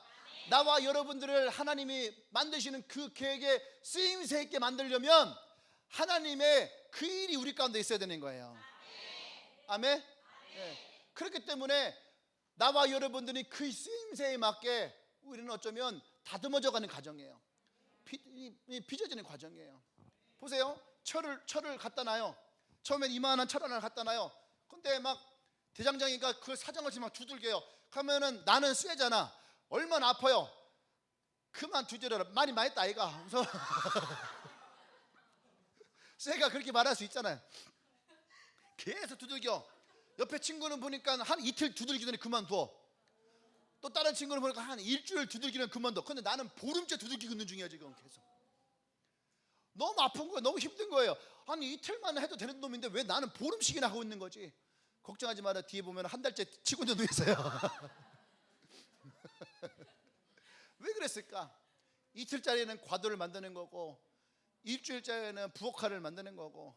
나와 여러분들을 하나님이 만드시는 그 계획에 쓰임새 있게 만들려면 하나님의 그 일이 우리 가운데 있어야 되는 거예요. 아멘. 네. 그렇기 때문에 나와 여러분들이 그 쓰임새에 맞게 우리는 어쩌면 다듬어져 가는 과정이에요. 빚어지는 과정이에요. 보세요. 철을 갖다 놔요. 처음엔 이만한 철 하나를 갖다 놔요. 근데 막 대장장이가 그 사정없이 막 두들겨요. 그러면은 나는 쇠잖아. 얼마나 아파요. 그만 두드려라. 많이 했다 아이가. 그래서 쇠가 그렇게 말할 수 있잖아요. 계속 두들겨. 옆에 친구는 보니까 한 이틀 두들기더니 그만둬. 또 다른 친구는 보니까 한 일주일 두들기면 그만둬. 근데 나는 보름째 두들기고 있는 중이야 지금 계속. 너무 아픈 거예요. 너무 힘든 거예요. 아니 이틀만 해도 되는 놈인데 왜 나는 보름씩이나 하고 있는 거지? 걱정하지 마라. 뒤에 보면 한 달째 치고 있는 놈 있어요. 왜 그랬을까? 이틀짜리는 과도를 만드는 거고 일주일짜리는 부엌칼을 만드는 거고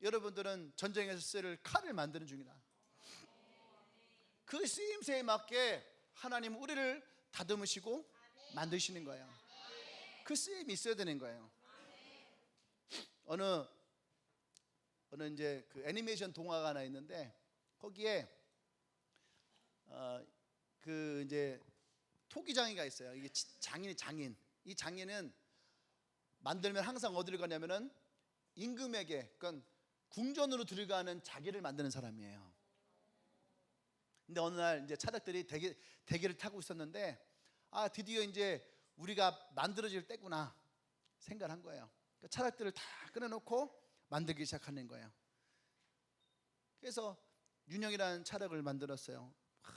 여러분들은 전쟁에서 쓸 칼을 만드는 중이다. 그 쓰임새에 맞게 하나님 우리를 다듬으시고 만드시는 거예요. 그 쓰임이 있어야 되는 거예요. 어느 이제 그 애니메이션 동화가 하나 있는데 거기에 그 이제 토기장이가 있어요. 이게 장인. 이 장인은 만들면 항상 어디를 가냐면은 임금에게, 그러니까 궁전으로 들어가는 자기를 만드는 사람이에요. 근데 어느 날 이제 차량들이 대기를 타고 있었는데 드디어 이제 우리가 만들어질 때구나 생각을 한 거예요. 그러니까 차량들을 다 끊어놓고 만들기 시작하는 거예요. 그래서 윤영이라는 차량을 만들었어요.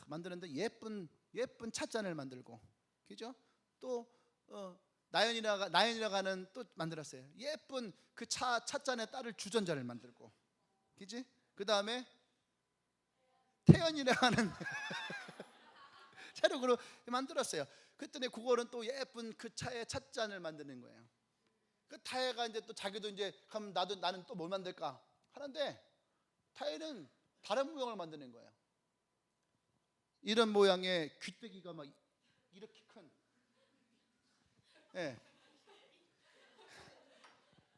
만드는데 예쁜 찻잔을 만들고, 그죠? 또 나연이라고 하는 또 만들었어요. 예쁜 그 찻잔에 따를 주전자를 만들고, 그지? 그 다음에 태연이라고 하는 차력으로 만들었어요. 그랬더니 그거는 또 예쁜 그 차의 찻잔을 만드는 거예요. 그 타해가 이제 또 자기도 이제 그럼 나는 또 뭘 만들까 하는데 타해는 다른 모양을 만드는 거예요. 이런 모양의 귀때기가 막 이렇게 큰, 예.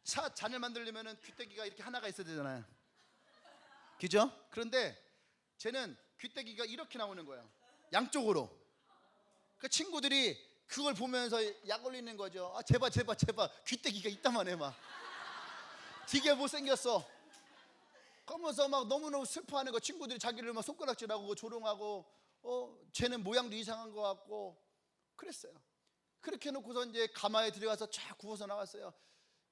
차 잔을 만들려면은 귀때기가 이렇게 하나가 있어야 되잖아요. 그죠? 그런데 쟤는 귀때기가 이렇게 나오는 거예요. 양쪽으로. 그 친구들이 그걸 보면서 약 올리는 거죠. 제발 귀때기가 있다만 해 막. 되게 못생겼어. 그러면서 막 너무너무 슬퍼하는 거. 친구들이 자기를 막 손가락질하고 조롱하고 쟤는 모양도 이상한 것 같고 그랬어요. 그렇게 해놓고서 이제 가마에 들어가서 쫙 구워서 나왔어요.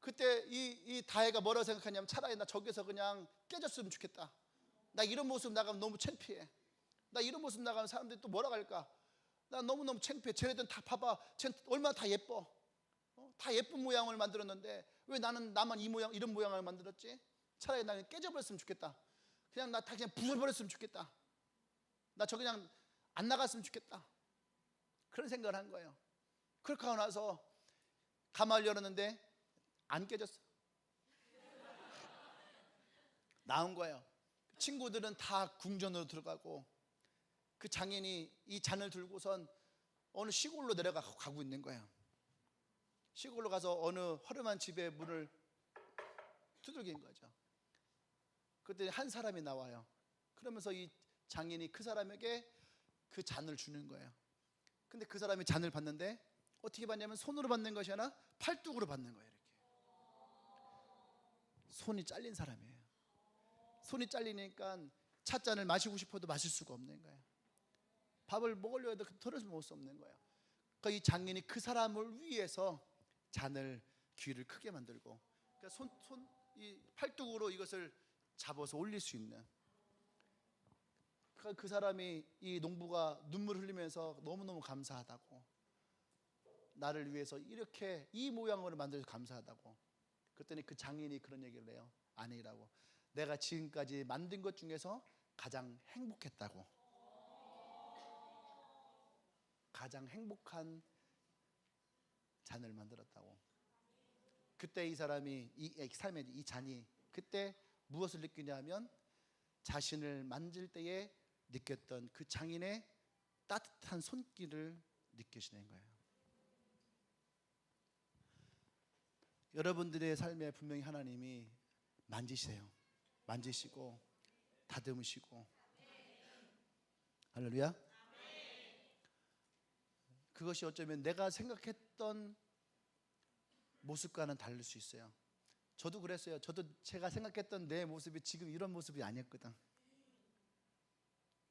그때 이 다혜가 뭐라고 생각하냐면, 차라리 나 저기서 그냥 깨졌으면 좋겠다. 나 이런 모습 나가면 너무 창피해. 나 이런 모습 나가면 사람들이 또 뭐라고 할까. 나 너무너무 창피해. 쟤네들은 다 봐봐, 쟤는 얼마나 다 예뻐. 다 예쁜 모양을 만들었는데 왜 나만 이 모양, 이런 모양을 만들었지? 차라리 나는 깨져버렸으면 좋겠다. 그냥 나 다 그냥 부숴버렸으면 좋겠다. 나 저 그냥 안 나갔으면 좋겠다. 그런 생각을 한 거예요. 그렇게 하고 나서 가마를 열었는데 안 깨졌어. 나온 거예요. 친구들은 다 궁전으로 들어가고, 그 장인이 이 잔을 들고선 어느 시골로 내려가고 있는 거예요. 시골로 가서 어느 허름한 집에 문을 두들긴 거죠. 그때 한 사람이 나와요. 그러면서 이 장인이 그 사람에게 그 잔을 주는 거예요. 근데 그 사람이 잔을 받는데 어떻게 받냐면, 손으로 받는 것이 아니라 팔뚝으로 받는 거예요. 이렇게 손이 잘린 사람이에요. 손이 잘리니까 찻잔을 마시고 싶어도 마실 수가 없는 거예요. 밥을 먹으려 해도 덜어서 먹을 수 없는 거예요. 그러니까 이 장인이 그 사람을 위해서 잔을, 귀를 크게 만들고, 그러니까 이 팔뚝으로 이것을 잡아서 올릴 수 있는, 그 사람이, 이 농부가 눈물 흘리면서 너무너무 감사하다고, 나를 위해서 이렇게 이 모양으로 만들어서 감사하다고. 그랬더니 그 장인이 그런 얘기를 해요. 아니라고, 내가 지금까지 만든 것 중에서 가장 행복했다고. 가장 행복한 잔을 만들었다고. 그때 이 사람이, 이 삶의 이 잔이 그때 무엇을 느끼냐면, 자신을 만질 때에 느꼈던 그 장인의 따뜻한 손길을 느끼시는 거예요. 여러분들의 삶에 분명히 하나님이 만지세요. 만지시고 다듬으시고. 할렐루야. 그것이 어쩌면 내가 생각했던 모습과는 다를 수 있어요. 저도 그랬어요. 저도 제가 생각했던 내 모습이 지금 이런 모습이 아니었거든.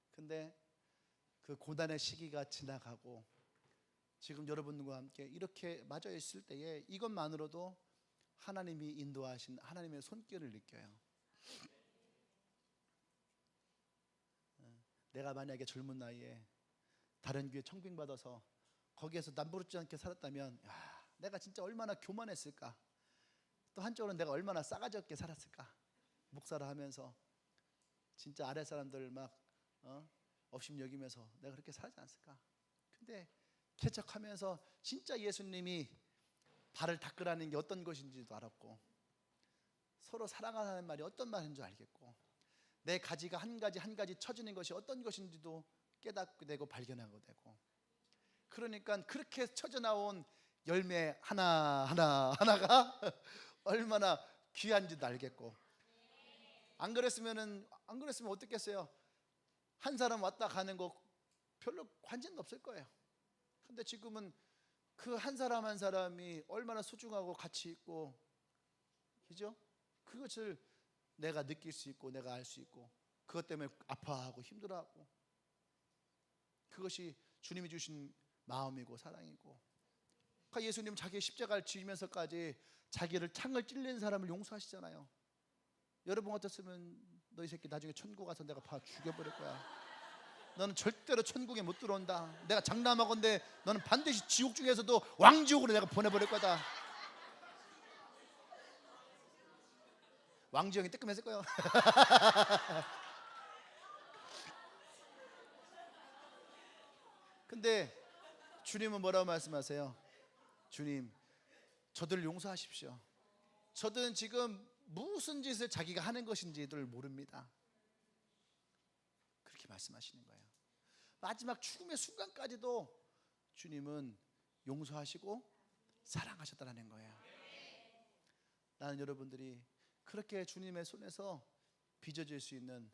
근데 그 고난의 시기가 지나가고 지금 여러분과 함께 이렇게 맞아 있을 때에 이것만으로도 하나님이 인도하신 하나님의 손길을 느껴요. 내가 만약에 젊은 나이에 다른 교회 청빙받아서 거기에서 남부럽지 않게 살았다면, 야, 내가 진짜 얼마나 교만했을까. 또 한쪽으로는 내가 얼마나 싸가지 없게 살았을까. 목사를 하면서 진짜 아래 사람들 막 업신여기면서 내가 그렇게 살지 않았을까. 근데 개척하면서 진짜 예수님이 발을 닦으라는 게 어떤 것인지도 알았고, 서로 사랑하는 말이 어떤 말인 줄 알겠고, 내 가지가 한 가지 쳐지는 것이 어떤 것인지도 깨닫게 되고 발견하게 되고. 그러니까 그렇게 쳐져 나온 열매 하나가 얼마나 귀한지도 알겠고. 안 그랬으면 어떻겠어요? 한 사람 왔다 가는 거 별로 관심도 없을 거예요. 근데 지금은 그 한 사람 한 사람이 얼마나 소중하고 가치 있고, 그죠? 그것을 내가 느낄 수 있고, 내가 알 수 있고, 그것 때문에 아파하고 힘들어하고, 그것이 주님이 주신 마음이고 사랑이고. 그러니까 예수님 자기 십자가를 지면서까지 자기를 창을 찔린 사람을 용서하시잖아요. 여러분 같았으면 너 이 새끼 나중에 천국 가서 내가 다 죽여버릴 거야. 너는 절대로 천국에 못 들어온다. 내가 장담하건대 너는 반드시 지옥 중에서도 왕지옥으로 내가 보내버릴 거다. 왕지형이 뜨끔했을 거예요. 근데 주님은 뭐라고 말씀하세요? 주님, 저들을 용서하십시오. 저들은 지금 무슨 짓을 자기가 하는 것인지를 모릅니다. 그렇게 말씀하시는 거예요. 마지막 죽음의 순간까지도 주님은 용서하시고 사랑하셨다는 거예요. 나는 여러분들이 그렇게 주님의 손에서 빚어질 수 있는,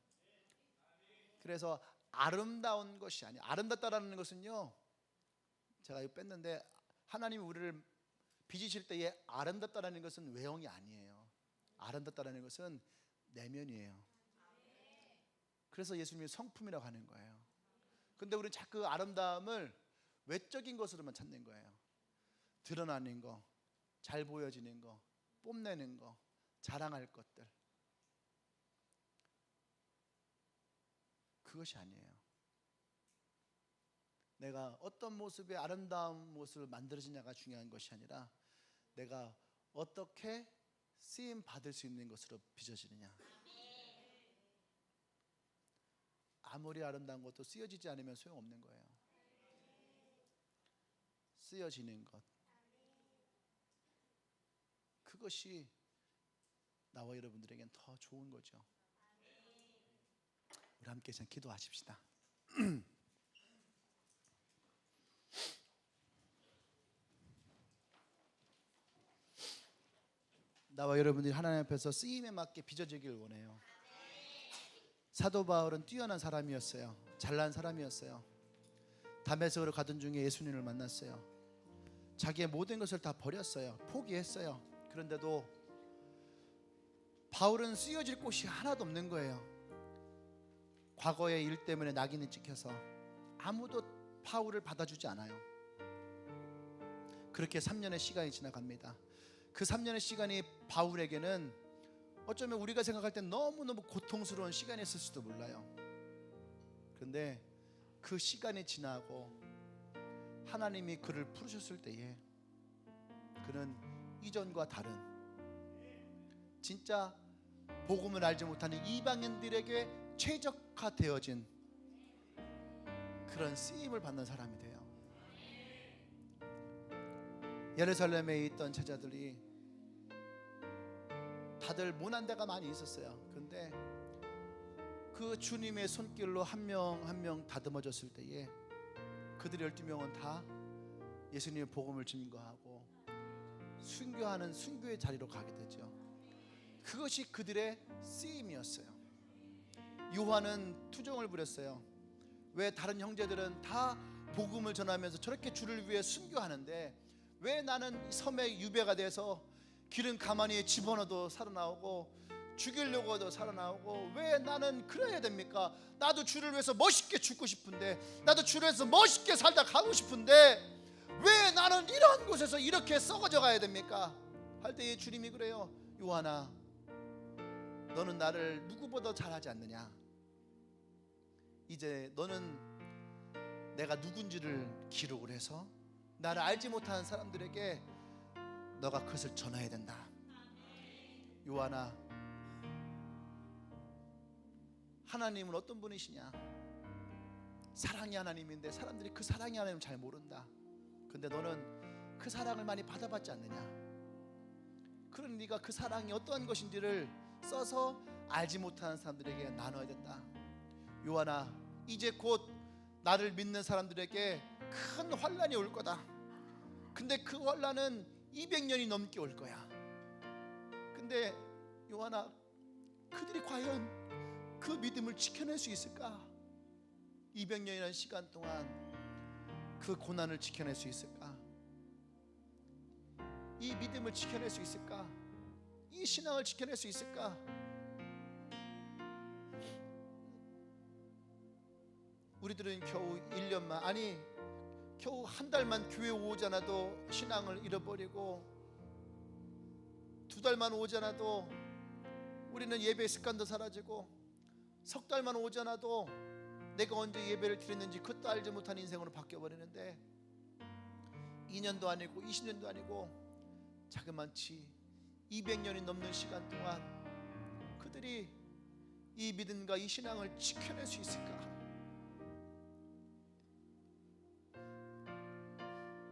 그래서 아름다운 것이 아니에요. 아름답다라는 것은요, 제가 이거 뺐는데, 하나님이 우리를 빚으실 때에 아름답다라는 것은 외형이 아니에요. 아름답다라는 것은 내면이에요. 그래서 예수님이 성품이라고 하는 거예요. 근데 우리는 자꾸 아름다움을 외적인 것으로만 찾는 거예요. 드러나는 거, 잘 보여지는 거, 뽐내는 거, 자랑할 것들. 그것이 아니에요. 내가 어떤 모습의 아름다운 모습을 만들어지냐가 중요한 것이 아니라 내가 어떻게 쓰임 받을 수 있는 것으로 빚어지느냐. 아무리 아름다운 것도 쓰여지지 않으면 소용없는 거예요. 쓰여지는 것, 그것이 나와 여러분들에겐 더 좋은 거죠. 우리 함께 이제 기도하십시다. 나와 여러분들이 하나님 앞에서 쓰임에 맞게 빚어지길 원해요. 사도 바울은 뛰어난 사람이었어요. 잘난 사람이었어요. 다메섹으로 가던 중에 예수님을 만났어요. 자기의 모든 것을 다 버렸어요. 포기했어요. 그런데도 바울은 쓰여질 곳이 하나도 없는 거예요. 과거의 일 때문에 낙인이 찍혀서 아무도 바울을 받아주지 않아요. 그렇게 3년의 시간이 지나갑니다. 그 3년의 시간이 바울에게는 어쩌면 우리가 생각할 때 너무너무 고통스러운 시간이었을지도 몰라요. 그런데 그 시간이 지나고 하나님이 그를 부르셨을 때에 그는 이전과 다른 진짜 복음을 알지 못하는 이방인들에게 최적화되어진 그런 쓰임을 받는 사람이 돼요. 예루살렘에 있던 제자들이 다들 모난 데가 많이 있었어요. 그런데 그 주님의 손길로 한 명 한 명 다듬어졌을 때에 그들 12명은 다 예수님의 복음을 증거하고 순교하는 순교의 자리로 가게 되죠. 그것이 그들의 쓰임이었어요. 요한은 투정을 부렸어요. 왜 다른 형제들은 다 복음을 전하면서 저렇게 주를 위해 순교하는데 왜 나는 섬에 유배가 돼서 길은 가만히 집어넣어도 살아나오고 죽이려고 해도 살아나오고 왜 나는 그래야 됩니까? 나도 주를 위해서 멋있게 죽고 싶은데 나도 주를 위해서 멋있게 살다 가고 싶은데 왜 나는 이런 곳에서 이렇게 썩어져 가야 됩니까? 할 때에 주님이 그래요. 요한아, 너는 나를 누구보다 잘하지 않느냐? 이제 너는 내가 누군지를 기록을 해서 나를 알지 못하는 사람들에게 너가 그것을 전해야 된다. 요한아, 하나님은 어떤 분이시냐? 사랑의 하나님인데 사람들이 그 사랑의 하나님을 잘 모른다. 근데 너는 그 사랑을 많이 받아봤지 않느냐? 그런 네가 그 사랑이 어떠한 것인지를 써서 알지 못하는 사람들에게 나눠야 된다. 요한아, 이제 곧 나를 믿는 사람들에게 큰 환난이 올 거다. 근데 그 환난은 200년이 넘게 올 거야. 근데 요한아, 그들이 과연 그 믿음을 지켜낼 수 있을까? 200년이라는 시간 동안 그 고난을 지켜낼 수 있을까? 이 믿음을 지켜낼 수 있을까? 이 신앙을 지켜낼 수 있을까? 우리들은 겨우 1년만, 아니 겨우 한 달만 교회 오잖아도 신앙을 잃어버리고 2달만 오잖아도 우리는 예배 습관도 사라지고 석 달만 오잖아도 내가 언제 예배를 드렸는지 그것도 알지 못한 인생으로 바뀌어버리는데 2년도 아니고 20년도 아니고 자그만치 200년이 넘는 시간 동안 그들이 이 믿음과 이 신앙을 지켜낼 수 있을까?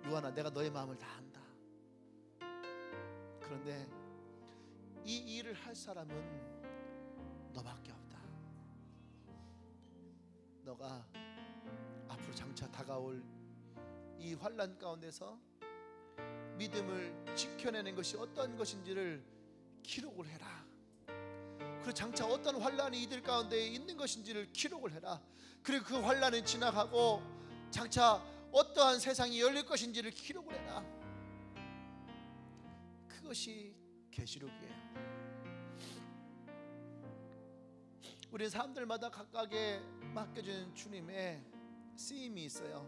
요한아, 내가 너의 마음을 다 안다. 그런데 이 일을 할 사람은 너밖에 없다. 너가 앞으로 장차 다가올 이 환난 가운데서 믿음을 지켜내는 것이 어떤 것인지를 기록을 해라. 그리고 장차 어떤 환난이 이들 가운데 있는 것인지를 기록을 해라. 그리고 그 환난은 지나가고 장차 어떠한 세상이 열릴 것인지를 기록을 해라. 그것이 계시록이에요. 우리 사람들마다 각각의 맡겨진 주님의 쓰임이 있어요.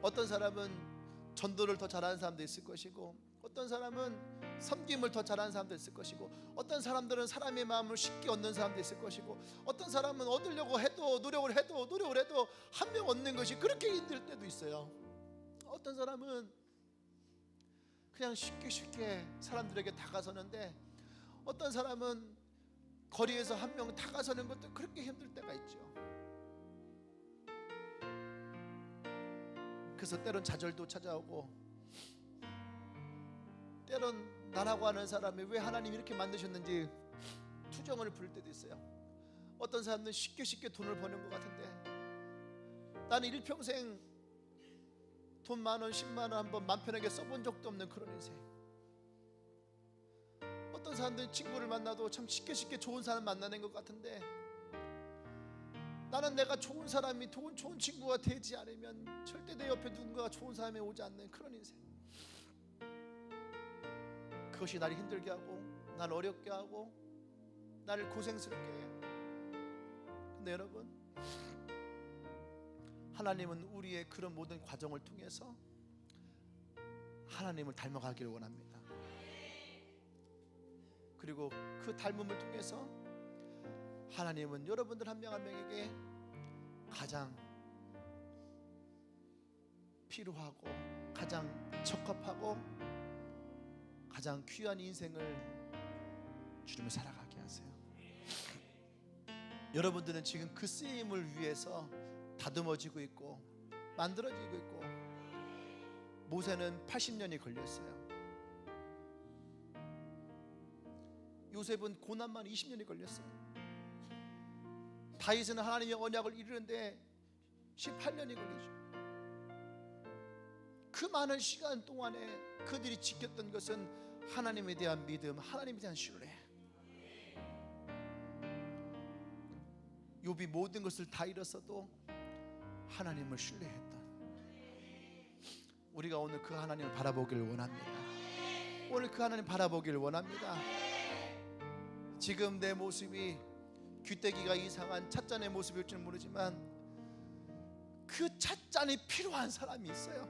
어떤 사람은 전도를 더 잘하는 사람도 있을 것이고, 어떤 사람은 섬김을 더 잘하는 사람도 있을 것이고, 어떤 사람들은 사람의 마음을 쉽게 얻는 사람도 있을 것이고, 어떤 사람은 얻으려고 해도 노력을 해도 한 명 얻는 것이 그렇게 힘들 때도 있어요. 어떤 사람은 그냥 쉽게 사람들에게 다가서는데, 어떤 사람은 거리에서 한 명 다가서는 것도 그렇게 힘들 때가 있죠. 그래서 때론 좌절도 찾아오고, 때론 나라고 하는 사람이 왜 하나님이 이렇게 만드셨는지 투정을 부릴 때도 있어요. 어떤 사람은 쉽게 돈을 버는 것 같은데, 나는 일평생 돈 10,000원 100,000원 한번 맘 편하게 써본 적도 없는 그런 인생. 어떤 사람들은 친구를 만나도 참 쉽게 좋은 사람 만나는 것 같은데, 나는 내가 좋은 사람이 좋은 친구가 되지 않으면 절대 내 옆에 누군가가 좋은 사람이 오지 않는 그런 인생. 그것이 나를 힘들게 하고, 나를 어렵게 하고, 나를 고생스럽게 해요. 근데 여러분, 하나님은 우리의 그런 모든 과정을 통해서 하나님을 닮아가기를 원합니다. 그리고 그 닮음을 통해서 하나님은 여러분들 한 명 한 명에게 가장 필요하고 가장 적합하고 가장 귀한 인생을 주님을 살아가게 하세요. 여러분들은 지금 그 쓰임을 위해서 다듬어지고 있고 만들어지고 있고, 모세는 80년이 걸렸어요. 요셉은 고난만 20년이 걸렸어요. 다윗은 하나님의 언약을 이루는데 18년이 걸리죠. 그 많은 시간 동안에 그들이 지켰던 것은 하나님에 대한 믿음, 하나님에 대한 신뢰. 욥이 모든 것을 다 잃었어도 하나님을 신뢰했다. 우리가 오늘 그 하나님을 바라보기를 원합니다. 오늘 그 하나님 바라보기를 원합니다. 지금 내 모습이 귀때기가 이상한 찻잔의 모습일지는 모르지만 그 찻잔이 필요한 사람이 있어요.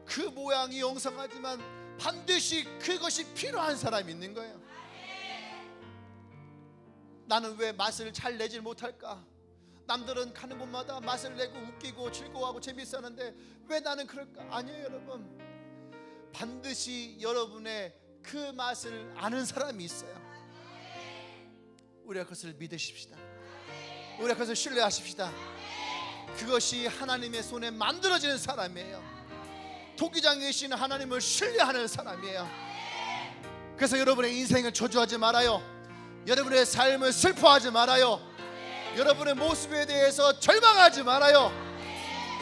그 모양이 영성하지만 반드시 그것이 필요한 사람이 있는 거예요. 나는 왜 맛을 잘 내질 못할까? 남들은 가는 곳마다 맛을 내고 웃기고 즐거워하고 재밌어하는데 왜 나는 그럴까? 아니에요, 여러분. 반드시 여러분의 그 맛을 아는 사람이 있어요. 우리가 그것을 믿으십시다. 우리가 그것을 신뢰하십시다. 그것이 하나님의 손에 만들어지는 사람이에요. 토기장에 계시는 하나님을 신뢰하는 사람이에요. 그래서 여러분의 인생을 저주하지 말아요. 여러분의 삶을 슬퍼하지 말아요. 여러분의 모습에 대해서 절망하지 말아요.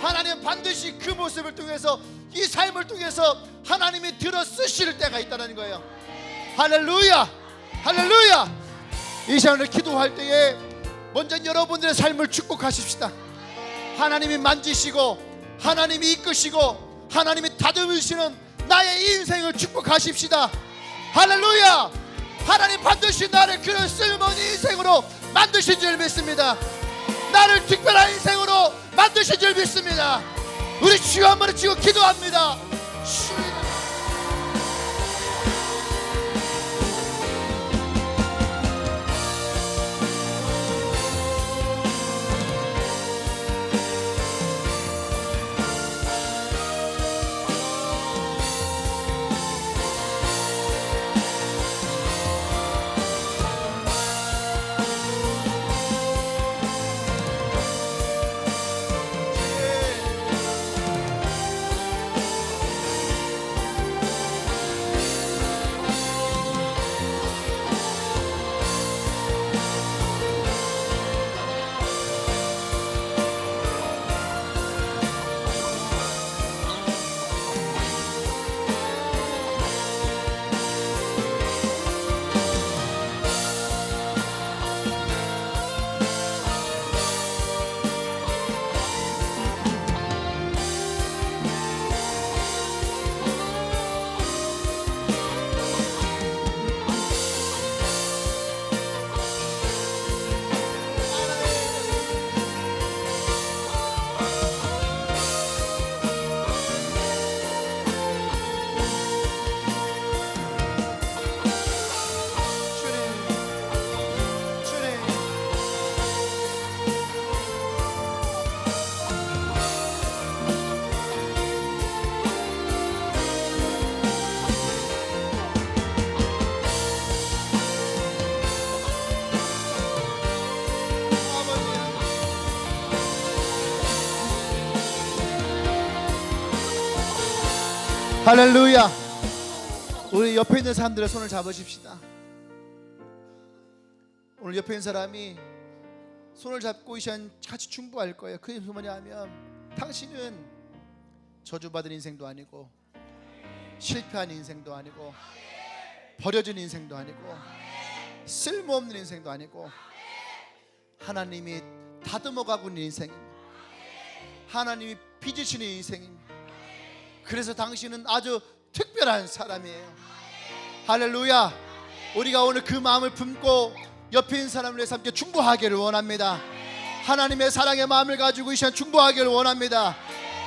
하나님은 반드시 그 모습을 통해서, 이 삶을 통해서 하나님이 들어 쓰실 때가 있다는 거예요. 할렐루야, 할렐루야. 이 시간을 기도할 때에 먼저 여러분들의 삶을 축복하십시다. 하나님이 만지시고 하나님이 이끄시고 하나님이 다듬으시는 나의 인생을 축복하십시다. 할렐루야. 하나님 반드시 나를 그런 쓸모있는 인생으로 만드신 줄 믿습니다. 나를 특별한 인생으로 만드신 줄 믿습니다. 우리 주여 한번 치고 기도합니다. 할렐루야. 우리 옆에 있는 사람들의 손을 잡으십시다. 오늘 옆에 있는 사람이 손을 잡고 이 시간 같이 중보할 거예요. 그게 뭐냐면 당신은 저주받은 인생도 아니고 실패한 인생도 아니고 버려진 인생도 아니고 쓸모없는 인생도 아니고 하나님이 다듬어가고 있는 인생입니다. 하나님이 빚으시는 인생입니다. 그래서 당신은 아주 특별한 사람이에요. 할렐루야. 우리가 오늘 그 마음을 품고 옆에 있는 사람을 위해서 함께 중보하기를 원합니다. 하나님의 사랑의 마음을 가지고 이 시간 중보하기를 원합니다.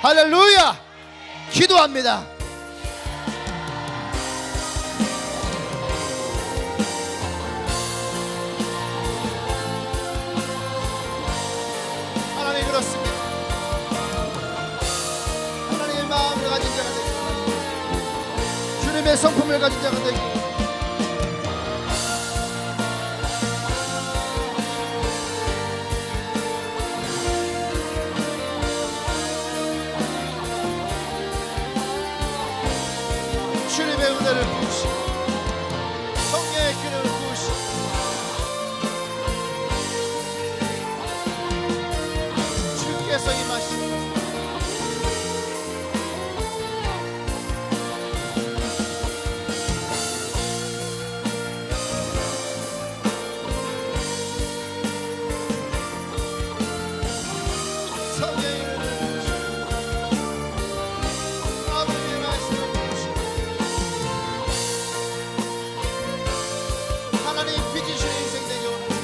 할렐루야. 기도합니다. 하나님 그렇습니다. 하나님의 마음을 가진 자가 되기를, 주님의 성품을 가진 자가 되기를. 주님의 은혜를 부으시고 성령의 기름을 부으시고 주께서 임하시고 성령의 은혜를 부으시고 아버지의 말씀을 부으시고 하나님 빚으시는 인생 되기 원합니다.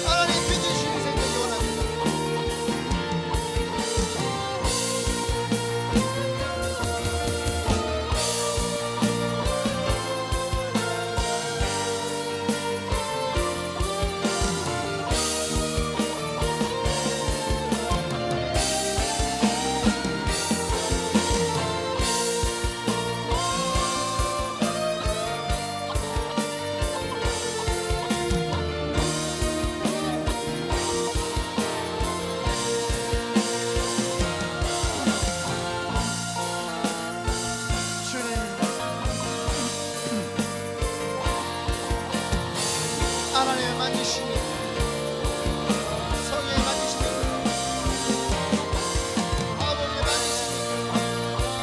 하나님 빚으시는 인생 되기 원합니다. 하나님의 만지심이 성령의 만지심이 아버지의 만지심이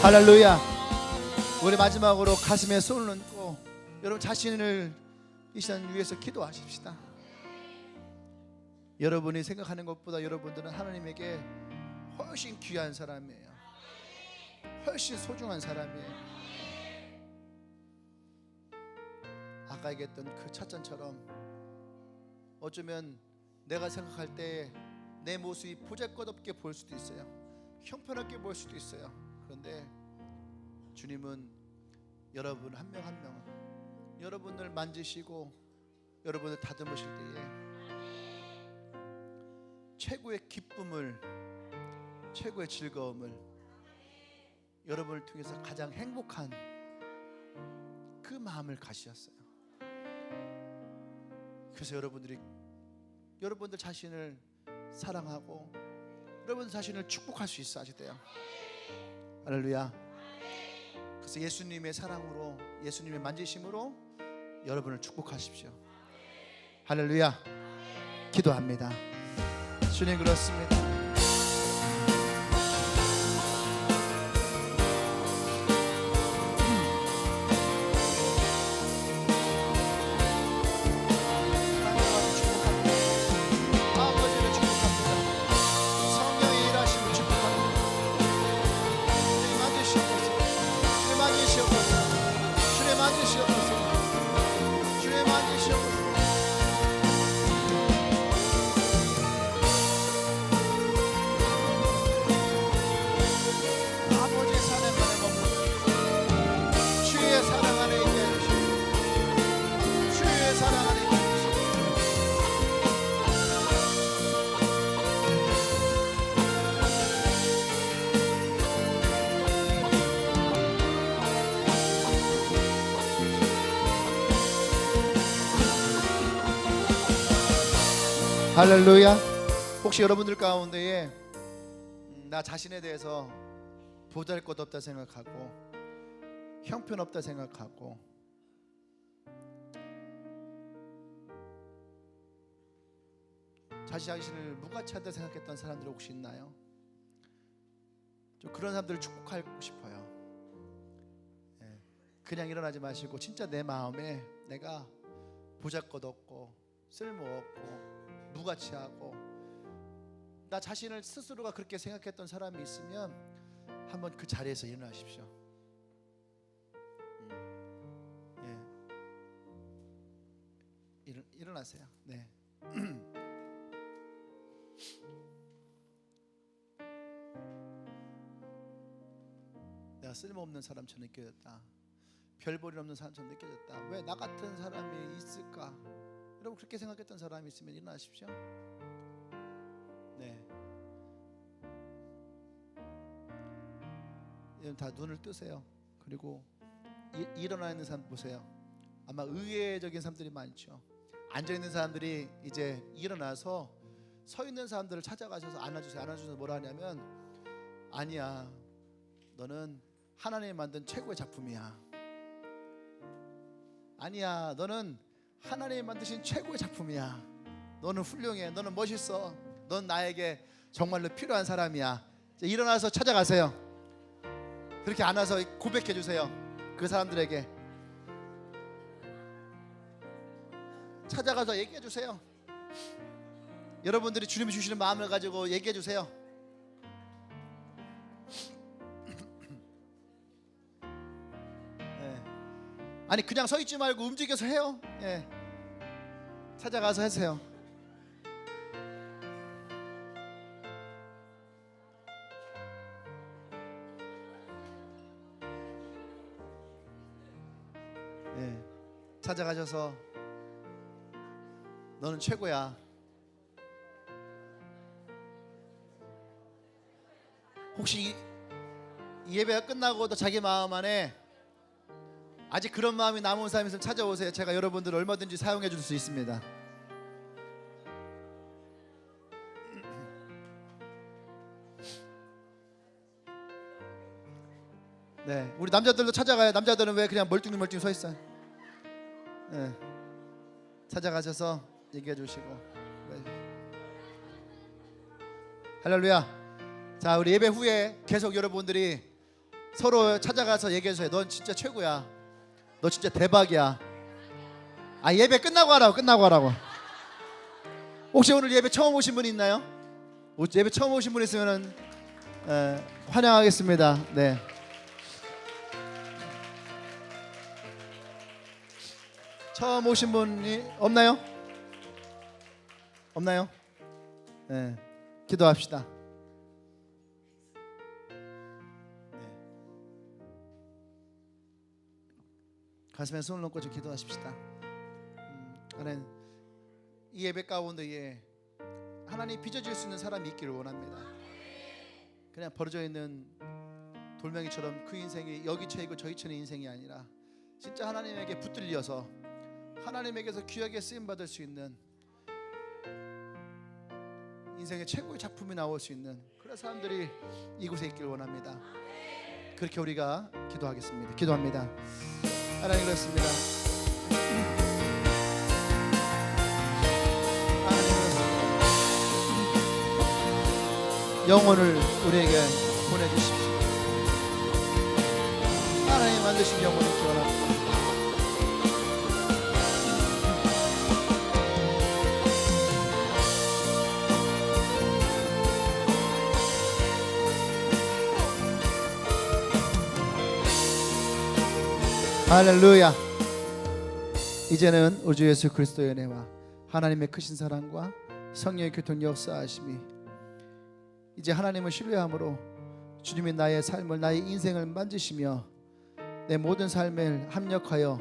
할렐루야. 우리 마지막으로 가슴에 손을 얹고 여러분 자신을 이 시간 위해서 기도하십시다. 여러분이 생각하는 것보다 여러분들은 하나님에게 훨씬 귀한 사람이에요. 훨씬 소중한 사람이에요. 아까 얘기했던 그 찻잔처럼 어쩌면 내가 생각할 때 내 모습이 보잘것없게 보일 수도 있어요. 형편없게 보일 수도 있어요. 그런데 주님은 여러분 한 명 한 명 여러분을 만지시고 여러분을 다듬으실 때에 최고의 기쁨을, 최고의 즐거움을, 여러분을 통해서 가장 행복한 그 마음을 가지셨어요. 그래서 여러분들 자신을 사랑하고 여러분 자신을 축복할 수 있어야 돼요. 할렐루야. 그래서 예수님의 사랑으로, 예수님의 만지심으로 여러분을 축복하십시오. 할렐루야. 기도합니다. 주님 그렇습니다. 아버지를 축복합니다. 성령의 일하심을 축복합니다. 주님 만지시옵소서. 주님 만지시옵소서. 주님 만지시옵소서. 주님 만지시옵소서. 할렐루야. 혹시 여러분들 가운데에 나 자신에 대해서 보잘것없다 생각하고 형편없다 생각하고 자신을 무가치하다 생각했던 사람들 혹시 있나요? 좀 그런 사람들을 축복하고 싶어요. 그냥 일어나지 마시고 진짜 내 마음에 내가 보잘것없고 쓸모없고 무가치하고 나 자신을 스스로가 그렇게 생각했던 사람이 있으면 한번 그 자리에서 일어나십시오. 일어나세요. 네. 내가 쓸모없는 사람처럼 느껴졌다. 별볼일 없는 사람처럼 느껴졌다. 왜 나 같은 사람이 있을까? 여러분 그렇게 생각했던 사람이 있으면 일어나십시오. 네. 여러분 다 눈을 뜨세요. 그리고 일어나 있는 사람 보세요. 아마 의외적인 사람들이 많죠. 앉아 있는 사람들이 이제 일어나서 서 있는 사람들을 찾아가셔서 안아주세요. 안아주셔서 뭐라 하냐면 아니야. 너는 하나님이 만든 최고의 작품이야. 아니야. 너는 하나님이 만드신 최고의 작품이야. 너는 훌륭해. 너는 멋있어. 넌 나에게 정말로 필요한 사람이야. 일어나서 찾아가세요. 그렇게 안아서 고백해 주세요. 그 사람들에게 찾아가서 얘기해 주세요. 여러분들이 주님이 주시는 마음을 가지고 얘기해 주세요. 아니 그냥 서 있지 말고 움직여서 해요. 찾아가서 하세요. 찾아가셔서 너는 최고야. 혹시 이 예배가 끝나고도 자기 마음 안에 아직 그런 마음이 남은 사람이 있으면 찾아오세요. 제가 여러분들을 얼마든지 사용해 줄 수 있습니다. 네, 우리 남자들도 찾아가요. 남자들은 왜 그냥 멀뚱멀뚱 서 있어요? 네, 찾아가셔서 얘기해 주시고. 네. 할렐루야. 자, 우리 예배 후에 계속 여러분들이 서로 찾아가서 얘기해 주세요. 넌 진짜 최고야. 너 진짜 대박이야. 아, 예배 끝나고 하라고. 혹시 오늘 예배 처음 오신 분 있나요? 예배 처음 오신 분 있으면 환영하겠습니다. 네. 처음 오신 분이 없나요? 네. 기도합시다. 가슴에 손을 얹고 좀 기도하십시다. 하나님, 이 예배 가운데에 하나님 빚어질 수 있는 사람이 있기를 원합니다. 그냥 버려져 있는 돌멩이처럼 그 인생이 여기 쳐이고 저기 치는 인생이 아니라 진짜 하나님에게 붙들려서 하나님에게서 귀하게 쓰임받을 수 있는 인생의 최고의 작품이 나올 수 있는 그런 사람들이 이곳에 있기를 원합니다. 그렇게 우리가 기도하겠습니다. 기도합니다. 하나님 그렇습니다. 하나님 그렇습니다. 영혼을 우리에게 보내주십시오. 하나님 만드신 영혼을 기원합니다. 할렐루야. 이제는 우리 주 예수 그리스도의 은혜와 하나님의 크신 사랑과 성령의 교통 역사하심이 이제 하나님을 신뢰함으로 주님이 나의 삶을 나의 인생을 만지시며 내 모든 삶을 합력하여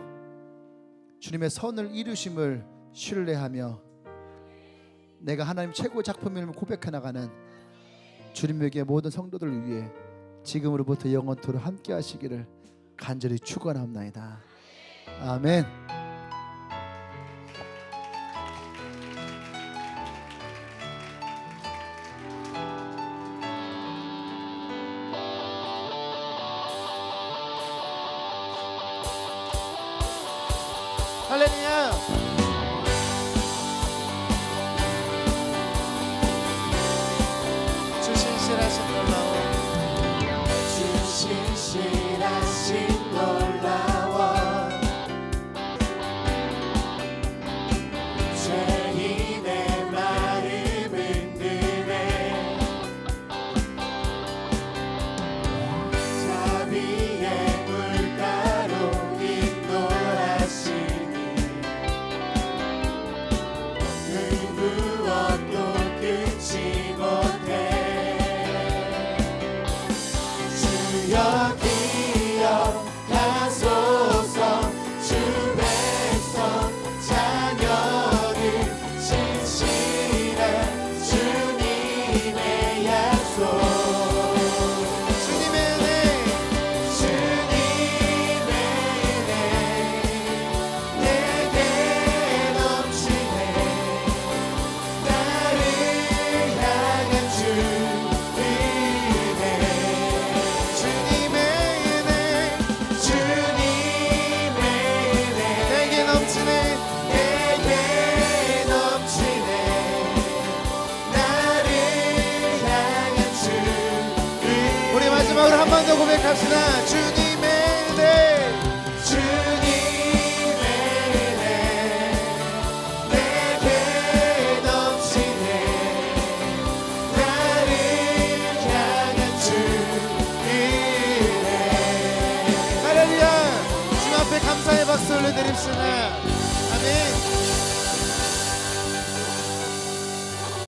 주님의 선을 이루심을 신뢰하며 내가 하나님 최고의 작품임을 고백해 나가는 주님에게 모든 성도들을 위해 지금으로부터 영원토록 함께 하시기를 간절히 축원합니다. 아멘. 할렐루야. 주 신실하신 놀라워, 주 신실하신 놀라워 죄인의 마음을 흔드네 자비의 물가로 인도하시니 그 무엇도 끊지 못해 주여 기억하소서 주 백성 자녀들 진실한 주님의 약속 주님의 은혜, 주님의 은혜 내게 넘치네 나를 향한 주 은혜 주님의 은혜, 주님의 은혜 내게 넘치네. 내게 넘치네 나를 향한 주 은혜 우리 마지막으로 한 번 더 고백합시다. 주님의 은혜, 주님의 은혜 내게 넘치네 나를 향한 주 은혜 할렐루야. 주님 앞에 감사의 박수 올려드립시다.